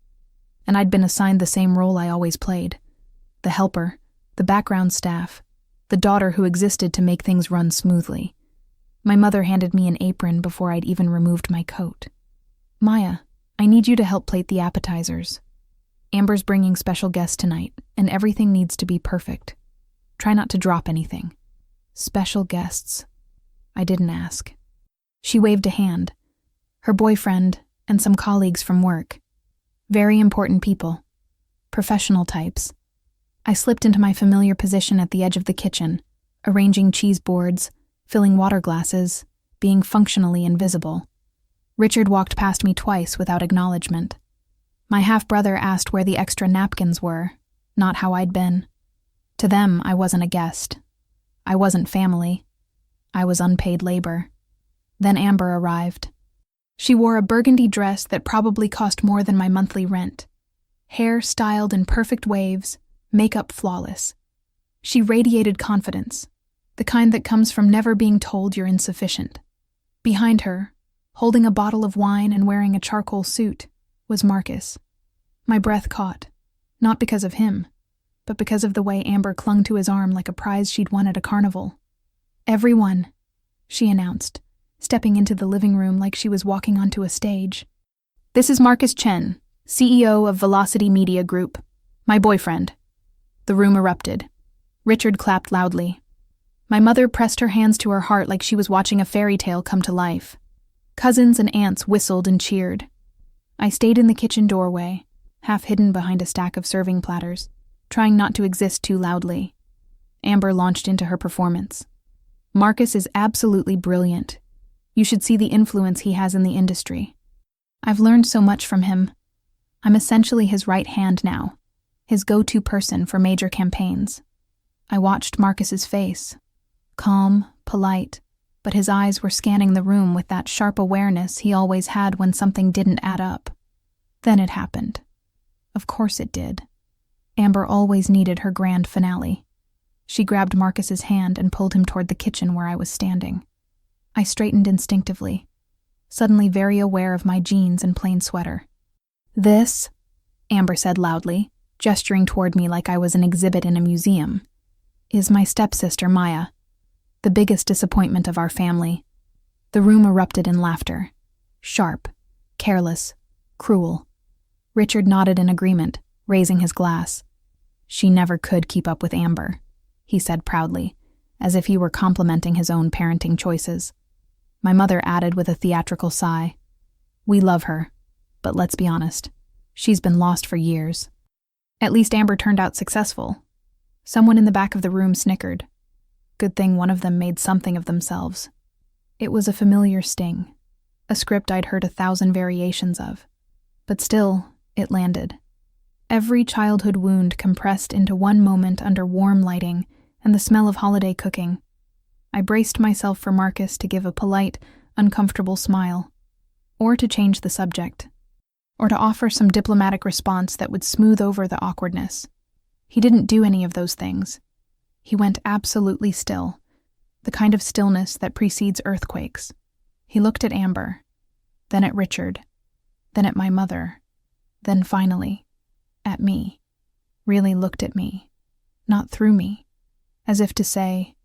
S1: And I'd been assigned the same role I always played. The helper, the background staff, the daughter who existed to make things run smoothly. My mother handed me an apron before I'd even removed my coat. Maya, I need you to help plate the appetizers. Amber's bringing special guests tonight, and everything needs to be perfect. Try not to drop anything. Special guests. I didn't ask. She waved a hand. Her boyfriend and some colleagues from work. Very important people. Professional types. I slipped into my familiar position at the edge of the kitchen, arranging cheese boards, filling water glasses, being functionally invisible. Richard walked past me twice without acknowledgement. My half-brother asked where the extra napkins were, not how I'd been. To them, I wasn't a guest. I wasn't family. I was unpaid labor. Then Amber arrived. She wore a burgundy dress that probably cost more than my monthly rent. Hair styled in perfect waves, makeup flawless. She radiated confidence, the kind that comes from never being told you're insufficient. Behind her, holding a bottle of wine and wearing a charcoal suit, was Marcus. My breath caught, not because of him, but because of the way Amber clung to his arm like a prize she'd won at a carnival. Everyone, she announced, stepping into the living room like she was walking onto a stage. This is Marcus Chen, CEO of Velocity Media Group, my boyfriend. The room erupted. Richard clapped loudly. My mother pressed her hands to her heart like she was watching a fairy tale come to life. Cousins and aunts whistled and cheered. I stayed in the kitchen doorway, half hidden behind a stack of serving platters, trying not to exist too loudly. Amber launched into her performance. Marcus is absolutely brilliant. You should see the influence he has in the industry. I've learned so much from him. I'm essentially his right hand now, his go-to person for major campaigns. I watched Marcus's face. Calm, polite, but his eyes were scanning the room with that sharp awareness he always had when something didn't add up. Then it happened. Of course it did. Amber always needed her grand finale. She grabbed Marcus's hand and pulled him toward the kitchen where I was standing. I straightened instinctively, suddenly very aware of my jeans and plain sweater. This, Amber said loudly, gesturing toward me like I was an exhibit in a museum, is my stepsister Maya, the biggest disappointment of our family. The room erupted in laughter. Sharp, careless, cruel. Richard nodded in agreement, raising his glass. She never could keep up with Amber, he said proudly, as if he were complimenting his own parenting choices. My mother added with a theatrical sigh, We love her, but let's be honest, she's been lost for years. At least Amber turned out successful. Someone in the back of the room snickered. Good thing one of them made something of themselves. It was a familiar sting, a script I'd heard 1,000 variations of. But still, it landed. Every childhood wound compressed into one moment under warm lighting and the smell of holiday cooking. I braced myself for Marcus to give a polite, uncomfortable smile, or to change the subject, or to offer some diplomatic response that would smooth over the awkwardness. He didn't do any of those things. He went absolutely still, the kind of stillness that precedes earthquakes. He looked at Amber, then at Richard, then at my mother, then finally at me. Really looked at me, not through me, as if to say,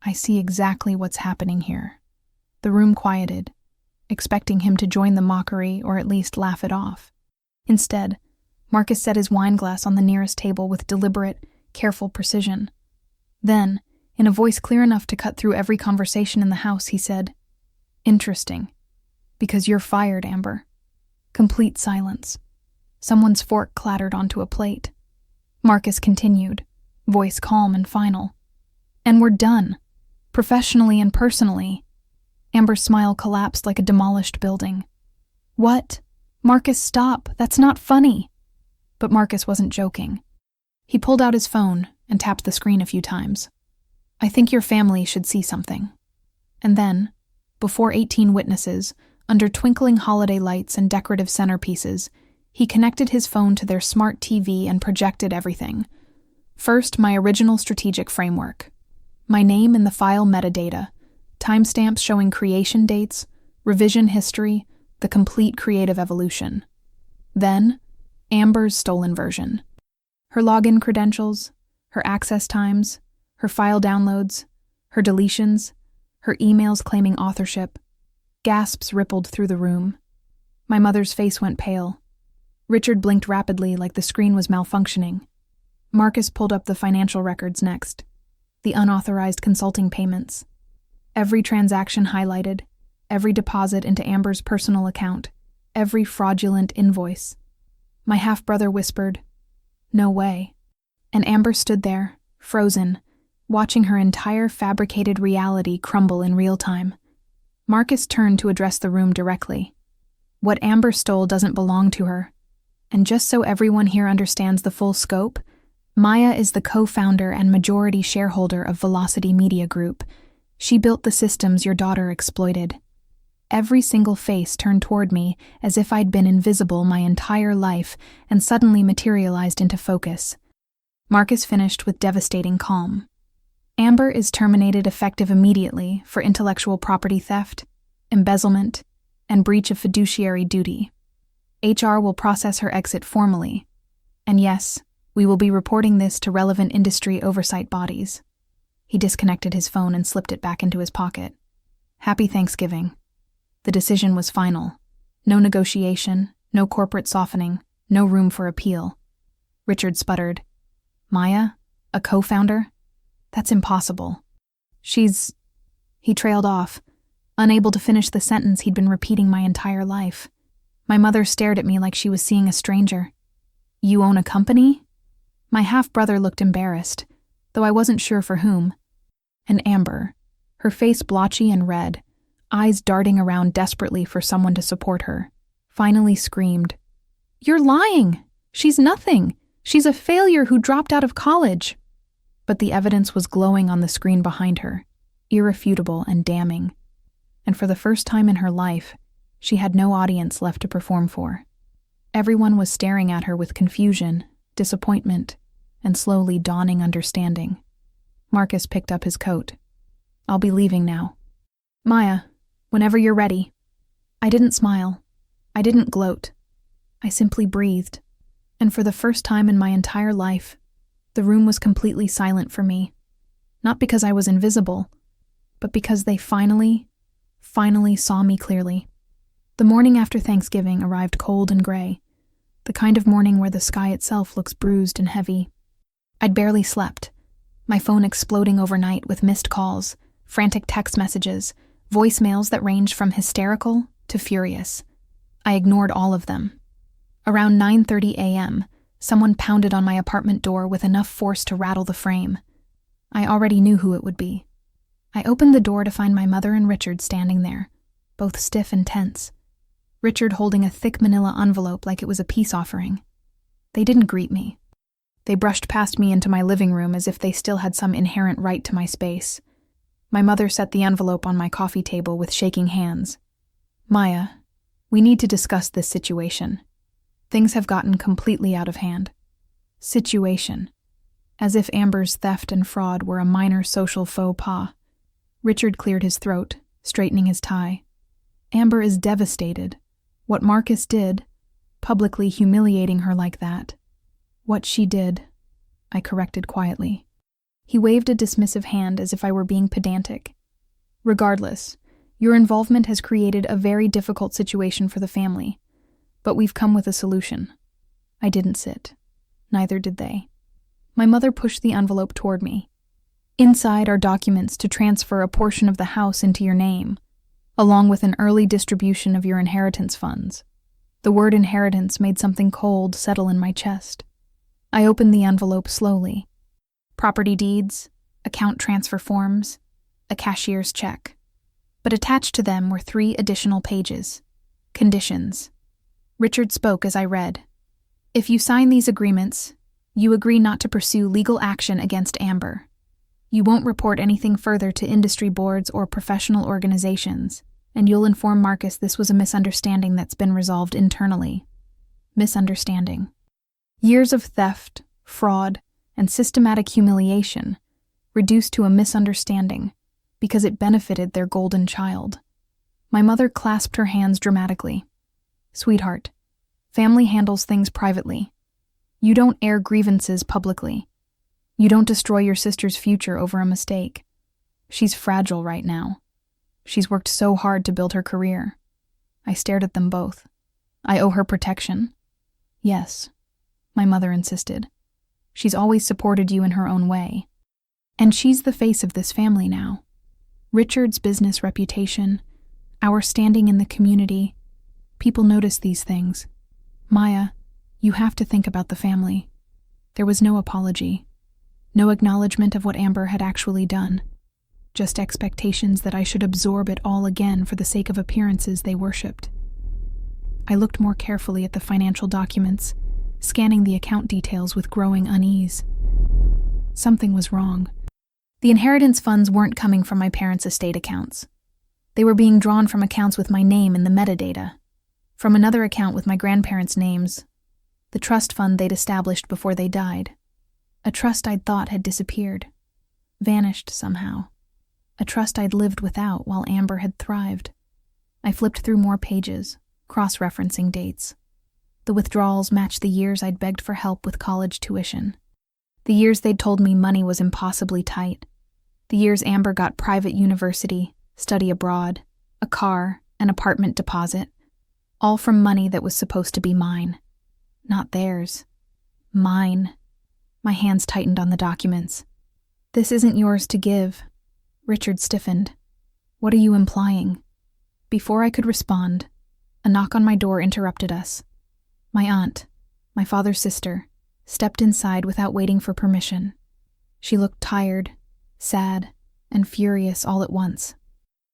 S1: I see exactly what's happening here. The room quieted, expecting him to join the mockery or at least laugh it off. Instead, Marcus set his wine glass on the nearest table with deliberate, careful precision. Then, in a voice clear enough to cut through every conversation in the house, he said, "Interesting. Because you're fired, Amber." Complete silence. Someone's fork clattered onto a plate. Marcus continued, voice calm and final. "And we're done. Professionally and personally." Amber's smile collapsed like a demolished building. "What? Marcus, stop. That's not funny." But Marcus wasn't joking. He pulled out his phone and tapped the screen a few times. "I think your family should see something." And then, before 18 witnesses, under twinkling holiday lights and decorative centerpieces, he connected his phone to their smart TV and projected everything. First, my original strategic framework. My name in the file metadata, timestamps showing creation dates, revision history, the complete creative evolution. Then, Amber's stolen version. Her login credentials, her access times, her file downloads, her deletions, her emails claiming authorship. Gasps rippled through the room. My mother's face went pale. Richard blinked rapidly like the screen was malfunctioning. Marcus pulled up the financial records next. The unauthorized consulting payments. Every transaction highlighted, every deposit into Amber's personal account, every fraudulent invoice. My half-brother whispered, "No way." And Amber stood there, frozen, watching her entire fabricated reality crumble in real time. Marcus turned to address the room directly. "What Amber stole doesn't belong to her. And just so everyone here understands the full scope, Maya is the co-founder and majority shareholder of Velocity Media Group. She built the systems your daughter exploited." Every single face turned toward me as if I'd been invisible my entire life and suddenly materialized into focus. Marcus finished with devastating calm. "Amber is terminated effective immediately for intellectual property theft, embezzlement, and breach of fiduciary duty. HR will process her exit formally. And yes, we will be reporting this to relevant industry oversight bodies." He disconnected his phone and slipped it back into his pocket. Happy Thanksgiving. The decision was final. No negotiation, no corporate softening, no room for appeal. Richard sputtered, "Maya? A co-founder? That's impossible. She's..." He trailed off, unable to finish the sentence he'd been repeating my entire life. My mother stared at me like she was seeing a stranger. "You own a company?" My half-brother looked embarrassed, though I wasn't sure for whom. And Amber, her face blotchy and red, eyes darting around desperately for someone to support her, finally screamed, "You're lying! She's nothing! She's a failure who dropped out of college!" But the evidence was glowing on the screen behind her, irrefutable and damning. And for the first time in her life, she had no audience left to perform for. Everyone was staring at her with confusion, disappointment, and slowly dawning understanding. Marcus picked up his coat. "I'll be leaving now. Maya, whenever you're ready." I didn't smile. I didn't gloat. I simply breathed. And for the first time in my entire life, the room was completely silent for me. Not because I was invisible, but because they finally saw me clearly. The morning after Thanksgiving arrived cold and gray, the kind of morning where the sky itself looks bruised and heavy. I'd barely slept, my phone exploding overnight with missed calls, frantic text messages, voicemails that ranged from hysterical to furious. I ignored all of them. Around 9:30 a.m., someone pounded on my apartment door with enough force to rattle the frame. I already knew who it would be. I opened the door to find my mother and Richard standing there, both stiff and tense. Richard holding a thick manila envelope like it was a peace offering. They didn't greet me. They brushed past me into my living room as if they still had some inherent right to my space. My mother set the envelope on my coffee table with shaking hands. Maya, we need to discuss this situation. Things have gotten completely out of hand. Situation. As if Amber's theft and fraud were a minor social faux pas. Richard cleared his throat, straightening his tie. Amber is devastated. What Marcus did, publicly humiliating her like that. What she did, I corrected quietly. He waved a dismissive hand as if I were being pedantic. Regardless, your involvement has created a very difficult situation for the family, but we've come with a solution. I didn't sit. Neither did they. My mother pushed the envelope toward me. Inside are documents to transfer a portion of the house into your name, along with an early distribution of your inheritance funds. The word inheritance made something cold settle in my chest. I opened the envelope slowly. Property deeds, account transfer forms, a cashier's check. But attached to them were 3 additional pages. Conditions. Richard spoke as I read. If you sign these agreements, you agree not to pursue legal action against Amber. You won't report anything further to industry boards or professional organizations, and you'll inform Marcus this was a misunderstanding that's been resolved internally. Misunderstanding. Years of theft, fraud, and systematic humiliation reduced to a misunderstanding because it benefited their golden child. My mother clasped her hands dramatically. Sweetheart, family handles things privately. You don't air grievances publicly. You don't destroy your sister's future over a mistake. She's fragile right now. She's worked so hard to build her career. I stared at them both. I owe her protection. Yes, my mother insisted. She's always supported you in her own way. And she's the face of this family now. Richard's business reputation, our standing in the community. People notice these things. Maya, you have to think about the family. There was no apology. No acknowledgement of what Amber had actually done. Just expectations that I should absorb it all again for the sake of appearances they worshipped. I looked more carefully at the financial documents, scanning the account details with growing unease. Something was wrong. The inheritance funds weren't coming from my parents' estate accounts. They were being drawn from accounts with my name in the metadata, from another account with my grandparents' names, the trust fund they'd established before they died. A trust I'd thought had disappeared, vanished somehow. A trust I'd lived without while Amber had thrived. I flipped through more pages, cross-referencing dates. The withdrawals matched the years I'd begged for help with college tuition. The years they'd told me money was impossibly tight. The years Amber got private university, study abroad, a car, an apartment deposit. All from money that was supposed to be mine. Not theirs. Mine. My hands tightened on the documents. This isn't yours to give. Richard stiffened. What are you implying? Before I could respond, a knock on my door interrupted us. My aunt, my father's sister, stepped inside without waiting for permission. She looked tired, sad, and furious all at once.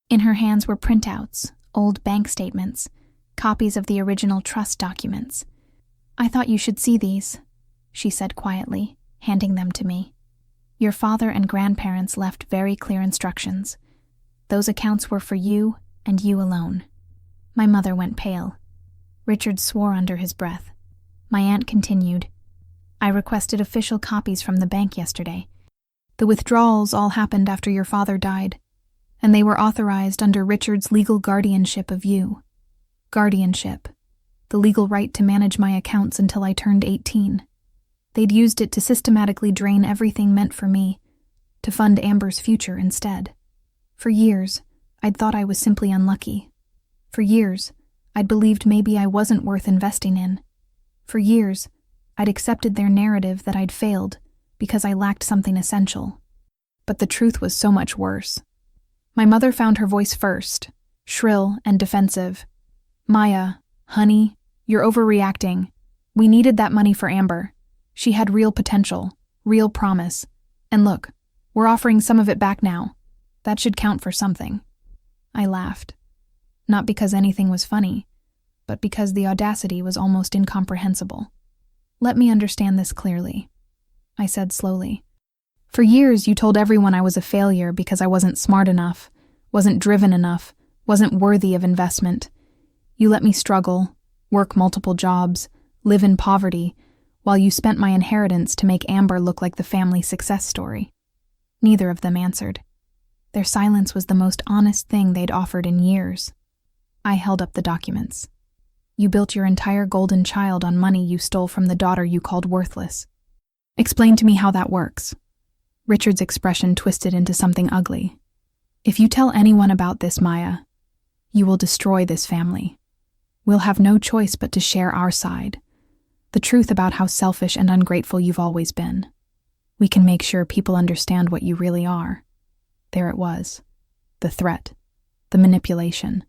S1: In her hands were printouts, old bank statements, copies of the original trust documents. I thought you should see these, she said quietly, handing them to me. Your father and grandparents left very clear instructions. Those accounts were for you and you alone. My mother went pale. Richard swore under his breath. My aunt continued. I requested official copies from the bank yesterday. The withdrawals all happened after your father died, and they were authorized under Richard's legal guardianship of you. Guardianship. The legal right to manage my accounts until I turned 18. They'd used it to systematically drain everything meant for me, to fund Amber's future instead. For years, I'd thought I was simply unlucky. For years, I'd believed maybe I wasn't worth investing in. For years, I'd accepted their narrative that I'd failed because I lacked something essential. But the truth was so much worse. My mother found her voice first, shrill and defensive. Maya, honey, you're overreacting. We needed that money for Amber. She had real potential, real promise. And look, we're offering some of it back now. That should count for something. I laughed. Not because anything was funny, but because the audacity was almost incomprehensible. Let me understand this clearly, I said slowly. For years, you told everyone I was a failure because I wasn't smart enough, wasn't driven enough, wasn't worthy of investment. You let me struggle, work multiple jobs, live in poverty, while you spent my inheritance to make Amber look like the family success story. Neither of them answered. Their silence was the most honest thing they'd offered in years. I held up the documents. You built your entire golden child on money you stole from the daughter you called worthless. Explain to me how that works. Richard's expression twisted into something ugly. If you tell anyone about this, Maya, you will destroy this family. We'll have no choice but to share our side. The truth about how selfish and ungrateful you've always been. We can make sure people understand what you really are. There it was. The threat. The manipulation.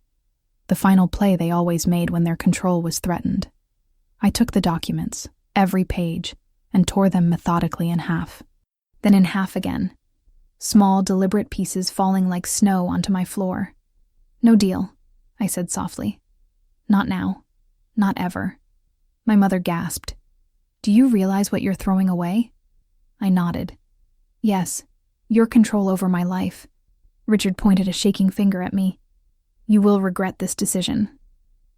S1: The final play they always made when their control was threatened. I took the documents, every page, and tore them methodically in half. Then in half again. Small, deliberate pieces falling like snow onto my floor. No deal, I said softly. Not now. Not ever. My mother gasped. Do you realize what you're throwing away? I nodded. Yes, your control over my life. Richard pointed a shaking finger at me. You will regret this decision.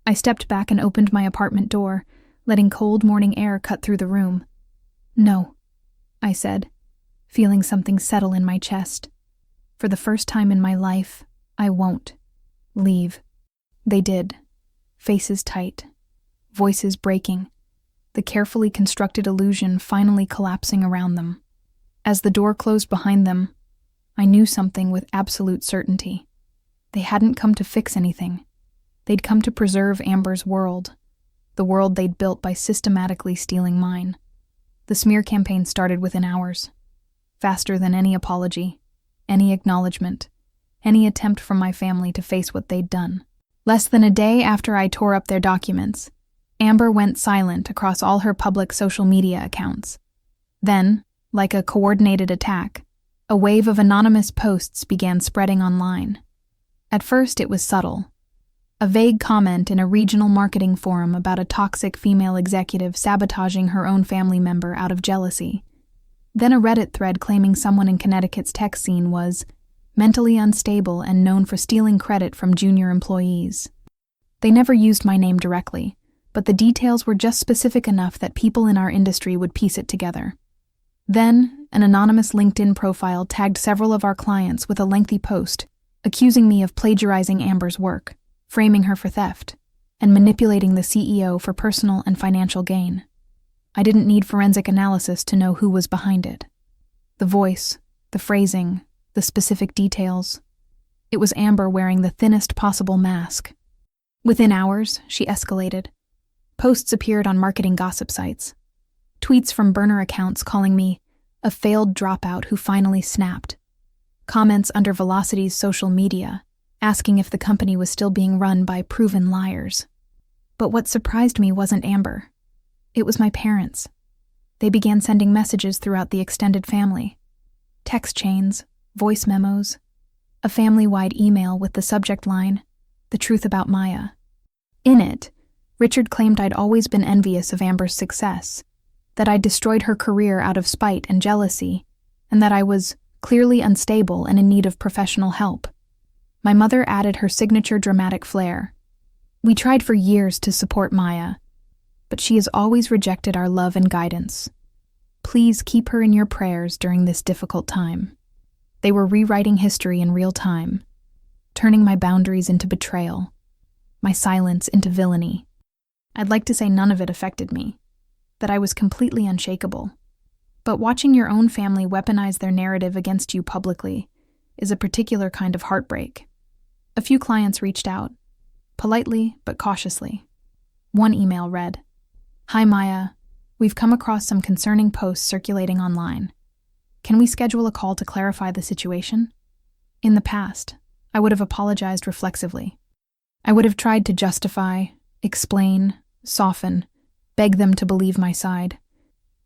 S1: I stepped back and opened my apartment door, letting cold morning air cut through the room. No, I said, feeling something settle in my chest. For the first time in my life, I won't leave. They did. Faces tight, voices breaking, the carefully constructed illusion finally collapsing around them. As the door closed behind them, I knew something with absolute certainty. They hadn't come to fix anything. They'd come to preserve Amber's world, the world they'd built by systematically stealing mine. The smear campaign started within hours, faster than any apology, any acknowledgement, any attempt from my family to face what they'd done. Less than a day after I tore up their documents, Amber went silent across all her public social media accounts. Then, like a coordinated attack, a wave of anonymous posts began spreading online. At first, it was subtle. A vague comment in a regional marketing forum about a toxic female executive sabotaging her own family member out of jealousy. Then a Reddit thread claiming someone in Connecticut's tech scene was mentally unstable and known for stealing credit from junior employees. They never used my name directly, but the details were just specific enough that people in our industry would piece it together. Then, an anonymous LinkedIn profile tagged several of our clients with a lengthy post, accusing me of plagiarizing Amber's work, framing her for theft, and manipulating the CEO for personal and financial gain. I didn't need forensic analysis to know who was behind it. The voice, the phrasing, the specific details. It was Amber wearing the thinnest possible mask. Within hours, she escalated. Posts appeared on marketing gossip sites. Tweets from burner accounts calling me a failed dropout who finally snapped. Comments under Velocity's social media, asking if the company was still being run by proven liars. But what surprised me wasn't Amber. It was my parents. They began sending messages throughout the extended family. Text chains, voice memos, a family-wide email with the subject line, "The Truth About Maya." In it, Richard claimed I'd always been envious of Amber's success, that I'd destroyed her career out of spite and jealousy, and that I was clearly unstable and in need of professional help. My mother added her signature dramatic flair. We tried for years to support Maya, but she has always rejected our love and guidance. Please keep her in your prayers during this difficult time. They were rewriting history in real time, turning my boundaries into betrayal, my silence into villainy. I'd like to say none of it affected me, that I was completely unshakable. But watching your own family weaponize their narrative against you publicly is a particular kind of heartbreak. A few clients reached out, politely but cautiously. One email read, "Hi Maya, we've come across some concerning posts circulating online. Can we schedule a call to clarify the situation?" In the past, I would have apologized reflexively. I would have tried to justify, explain, soften, beg them to believe my side.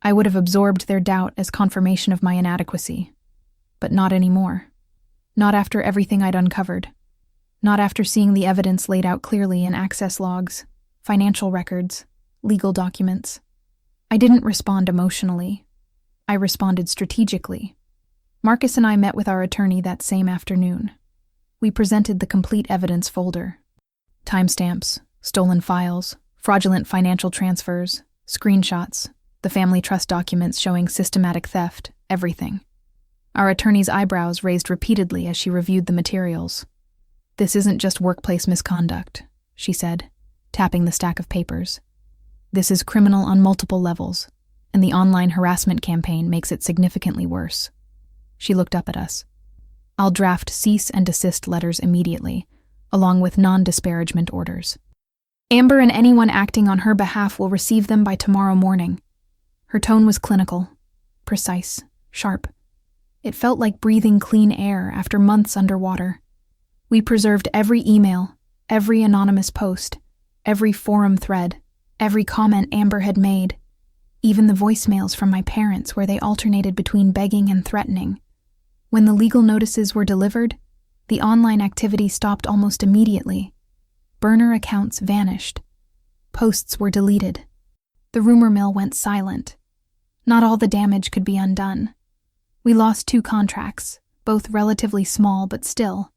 S1: I would have absorbed their doubt as confirmation of my inadequacy. But not anymore. Not after everything I'd uncovered. Not after seeing the evidence laid out clearly in access logs, financial records, legal documents. I didn't respond emotionally. I responded strategically, Marcus and I met with our attorney that same afternoon. We presented the complete evidence folder. Timestamps, stolen files, fraudulent financial transfers, screenshots, the family trust documents showing systematic theft, everything. Our attorney's eyebrows raised repeatedly as she reviewed the materials. "This isn't just workplace misconduct," she said, tapping the stack of papers. "This is criminal on multiple levels, and the online harassment campaign makes it significantly worse." She looked up at us. "I'll draft cease and desist letters immediately, along with non-disparagement orders. Amber and anyone acting on her behalf will receive them by tomorrow morning." Her tone was clinical, precise, sharp. It felt like breathing clean air after months underwater. We preserved every email, every anonymous post, every forum thread, every comment Amber had made, even the voicemails from my parents where they alternated between begging and threatening. When the legal notices were delivered, the online activity stopped almost immediately. Burner accounts vanished. Posts were deleted. The rumor mill went silent. Not all the damage could be undone. We lost 2 contracts, both relatively small but still.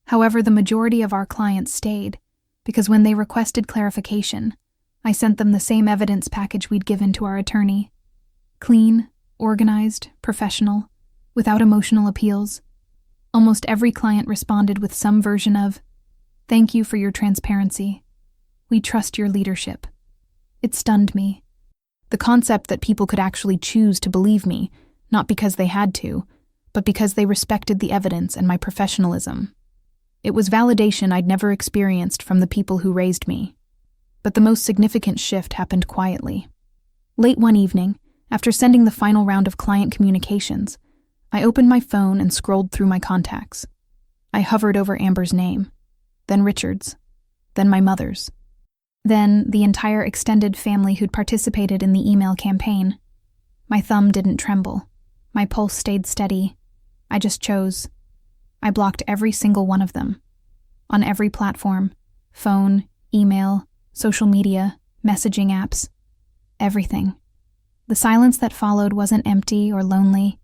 S1: However, the majority of our clients stayed, because when they requested clarification, I sent them the same evidence package we'd given to our attorney. Clean, organized, professional, without emotional appeals. Almost every client responded with some version of, "Thank you for your transparency. We trust your leadership." It stunned me. The concept that people could actually choose to believe me, not because they had to, but because they respected the evidence and my professionalism. It was validation I'd never experienced from the people who raised me. But the most significant shift happened quietly. Late one evening, after sending the final round of client communications, I opened my phone and scrolled through my contacts. I hovered over Amber's name, then Richard's, then my mother's, then the entire extended family who'd participated in the email campaign. My thumb didn't tremble. My pulse stayed steady. I just chose. I blocked every single one of them. On every platform, phone, email, social media, messaging apps, everything. The silence that followed wasn't empty or lonely.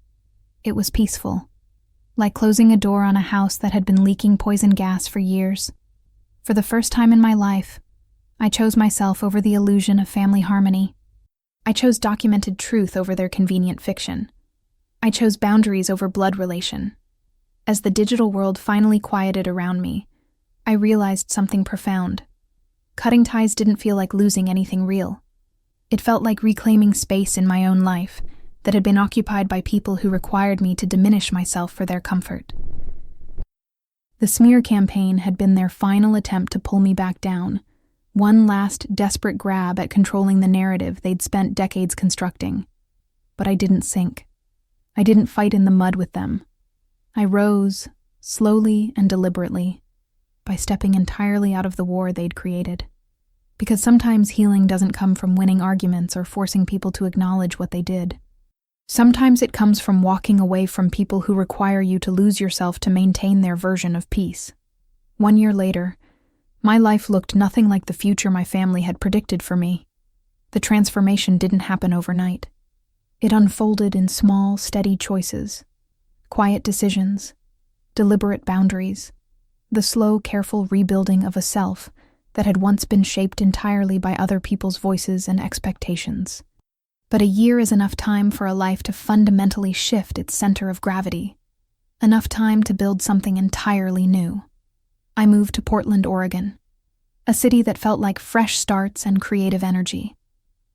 S1: It was peaceful, like closing a door on a house that had been leaking poison gas for years. For the first time in my life, I chose myself over the illusion of family harmony. I chose documented truth over their convenient fiction. I chose boundaries over blood relation. As the digital world finally quieted around me, I realized something profound. Cutting ties didn't feel like losing anything real. It felt like reclaiming space in my own life that had been occupied by people who required me to diminish myself for their comfort. The smear campaign had been their final attempt to pull me back down, one last desperate grab at controlling the narrative they'd spent decades constructing. But I didn't sink. I didn't fight in the mud with them. I rose, slowly and deliberately, by stepping entirely out of the war they'd created. Because sometimes healing doesn't come from winning arguments or forcing people to acknowledge what they did. Sometimes it comes from walking away from people who require you to lose yourself to maintain their version of peace. 1 year later, my life looked nothing like the future my family had predicted for me. The transformation didn't happen overnight. It unfolded in small, steady choices, quiet decisions, deliberate boundaries, the slow, careful rebuilding of a self that had once been shaped entirely by other people's voices and expectations. But a year is enough time for a life to fundamentally shift its center of gravity, enough time to build something entirely new. I moved to Portland, Oregon, a city that felt like fresh starts and creative energy.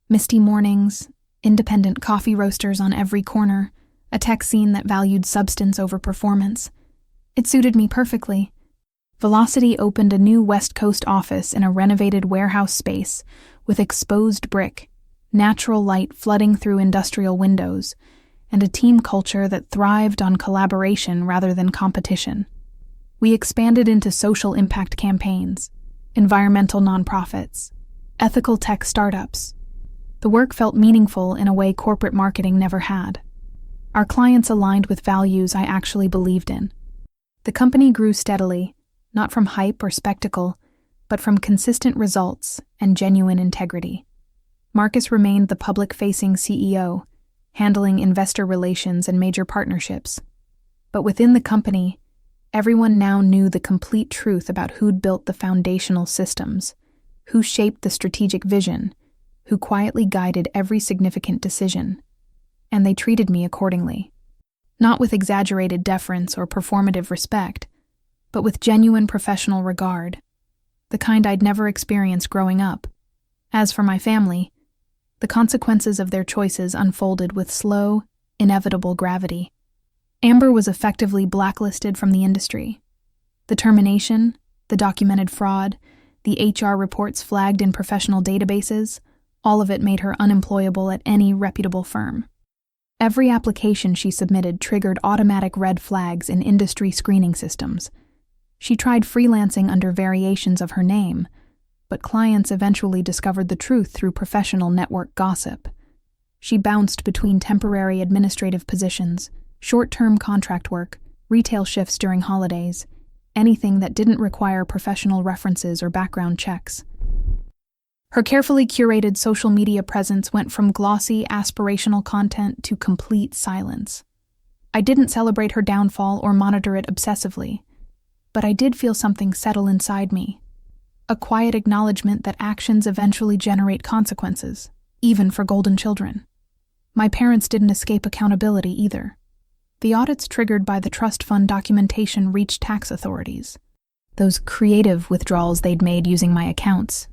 S1: Misty mornings, independent coffee roasters on every corner, a tech scene that valued substance over performance. It suited me perfectly. Velocity opened a new West Coast office in a renovated warehouse space with exposed brick, natural light flooding through industrial windows, and a team culture that thrived on collaboration rather than competition. We expanded into social impact campaigns, environmental nonprofits, ethical tech startups. The work felt meaningful in a way corporate marketing never had. Our clients aligned with values I actually believed in. The company grew steadily, not from hype or spectacle, but from consistent results and genuine integrity. Marcus remained the public-facing CEO, handling investor relations and major partnerships, But within the company, everyone now knew the complete truth about who'd built the foundational systems, who shaped the strategic vision, who quietly guided every significant decision. And they treated me accordingly. Not with exaggerated deference or performative respect, but with genuine professional regard, the kind I'd never experienced growing up. As for my family, the consequences of their choices unfolded with slow, inevitable gravity. Amber was effectively blacklisted from the industry. The termination, the documented fraud, the HR reports flagged in professional databases, all of it made her unemployable at any reputable firm. Every application she submitted triggered automatic red flags in industry screening systems. She tried freelancing under variations of her name, but clients eventually discovered the truth through professional network gossip. She bounced between temporary administrative positions, short-term contract work, retail shifts during holidays, anything that didn't require professional references or background checks. Her carefully curated social media presence went from glossy, aspirational content to complete silence. I didn't celebrate her downfall or monitor it obsessively, but I did feel something settle inside me. A quiet acknowledgement that actions eventually generate consequences, even for golden children. My parents didn't escape accountability either. The audits triggered by the trust fund documentation reached tax authorities. Those creative withdrawals they'd made using my accounts,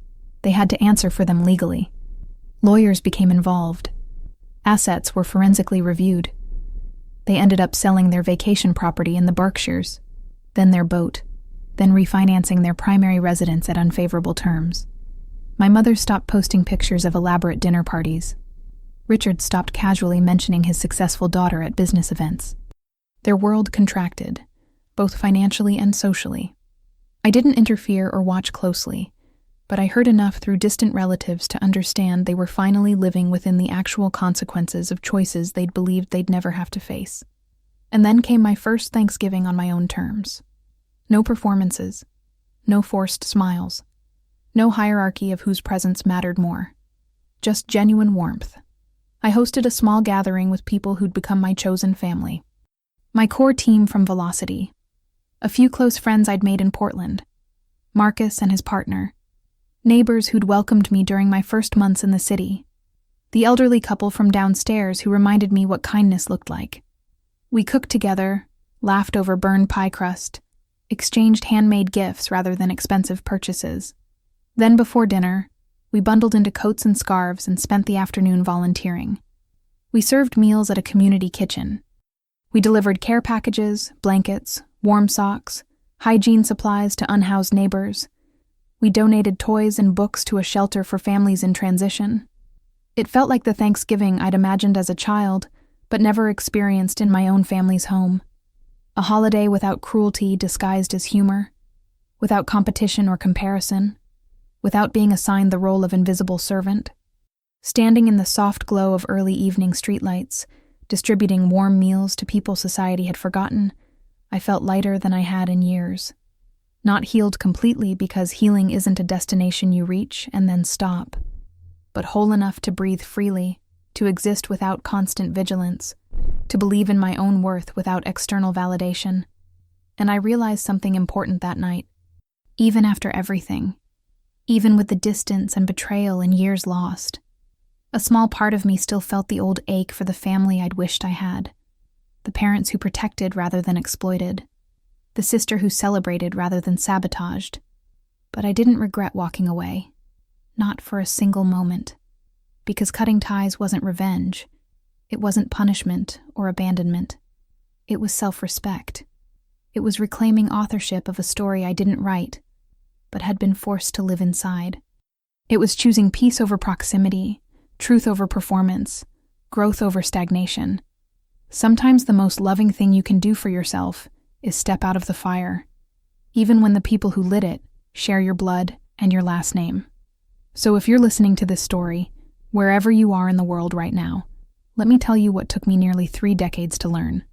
S1: they had to answer for them legally. Lawyers became involved. Assets were forensically reviewed. They ended up selling their vacation property in the Berkshires, then their boat, then refinancing their primary residence at unfavorable terms. My mother stopped posting pictures of elaborate dinner parties. Richard stopped casually mentioning his successful daughter at business events. Their world contracted, both financially and socially. I didn't interfere or watch closely, but I heard enough through distant relatives to understand they were finally living within the actual consequences of choices they'd believed they'd never have to face. And then came my first Thanksgiving on my own terms. No performances, no forced smiles, no hierarchy of whose presence mattered more. Just genuine warmth. I hosted a small gathering with people who'd become my chosen family. My core team from Velocity. A few close friends I'd made in Portland. Marcus and his partner. Neighbors who'd welcomed me during my first months in the city. The elderly couple from downstairs who reminded me what kindness looked like. We cooked together, laughed over burned pie crust, exchanged handmade gifts rather than expensive purchases. Then before dinner, we bundled into coats and scarves and spent the afternoon volunteering. We served meals at a community kitchen. We delivered care packages, blankets, warm socks, hygiene supplies to unhoused neighbors. We donated toys and books to a shelter for families in transition. It felt like the Thanksgiving I'd imagined as a child, but never experienced in my own family's home. A holiday without cruelty disguised as humor, without competition or comparison, without being assigned the role of invisible servant. Standing in the soft glow of early evening streetlights, distributing warm meals to people society had forgotten, I felt lighter than I had in years. Not healed completely because healing isn't a destination you reach and then stop, but whole enough to breathe freely, to exist without constant vigilance, to believe in my own worth without external validation. And I realized something important that night. Even after everything, even with the distance and betrayal and years lost, a small part of me still felt the old ache for the family I'd wished I had. The parents who protected rather than exploited. The sister who celebrated rather than sabotaged. But I didn't regret walking away. Not for a single moment. Because cutting ties wasn't revenge. It wasn't punishment or abandonment. It was self-respect. It was reclaiming authorship of a story I didn't write, but had been forced to live inside. It was choosing peace over proximity, truth over performance, growth over stagnation. Sometimes the most loving thing you can do for yourself is step out of the fire, even when the people who lit it share your blood and your last name. So if you're listening to this story, wherever you are in the world right now, let me tell you what took me nearly 3 decades to learn.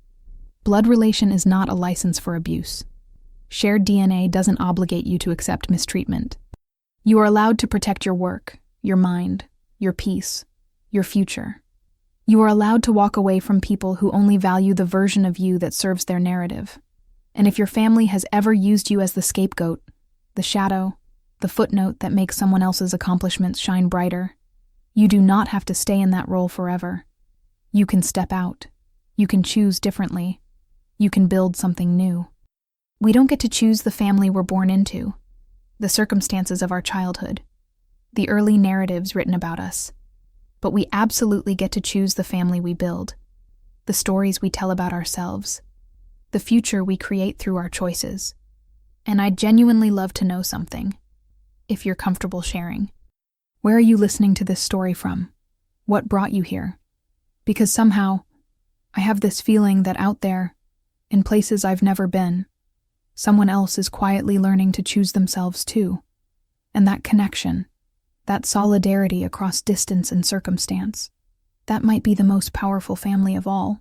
S1: Blood relation is not a license for abuse. Shared DNA doesn't obligate you to accept mistreatment. You are allowed to protect your work, your mind, your peace, your future. You are allowed to walk away from people who only value the version of you that serves their narrative. And if your family has ever used you as the scapegoat, the shadow, the footnote that makes someone else's accomplishments shine brighter, you do not have to stay in that role forever. You can step out. You can choose differently. You can build something new. We don't get to choose the family we're born into, the circumstances of our childhood, the early narratives written about us. But we absolutely get to choose the family we build, the stories we tell about ourselves, the future we create through our choices. And I'd genuinely love to know something, if you're comfortable sharing. Where are you listening to this story from? What brought you here? Because somehow, I have this feeling that out there, in places I've never been, someone else is quietly learning to choose themselves too. And that connection, that solidarity across distance and circumstance, that might be the most powerful family of all.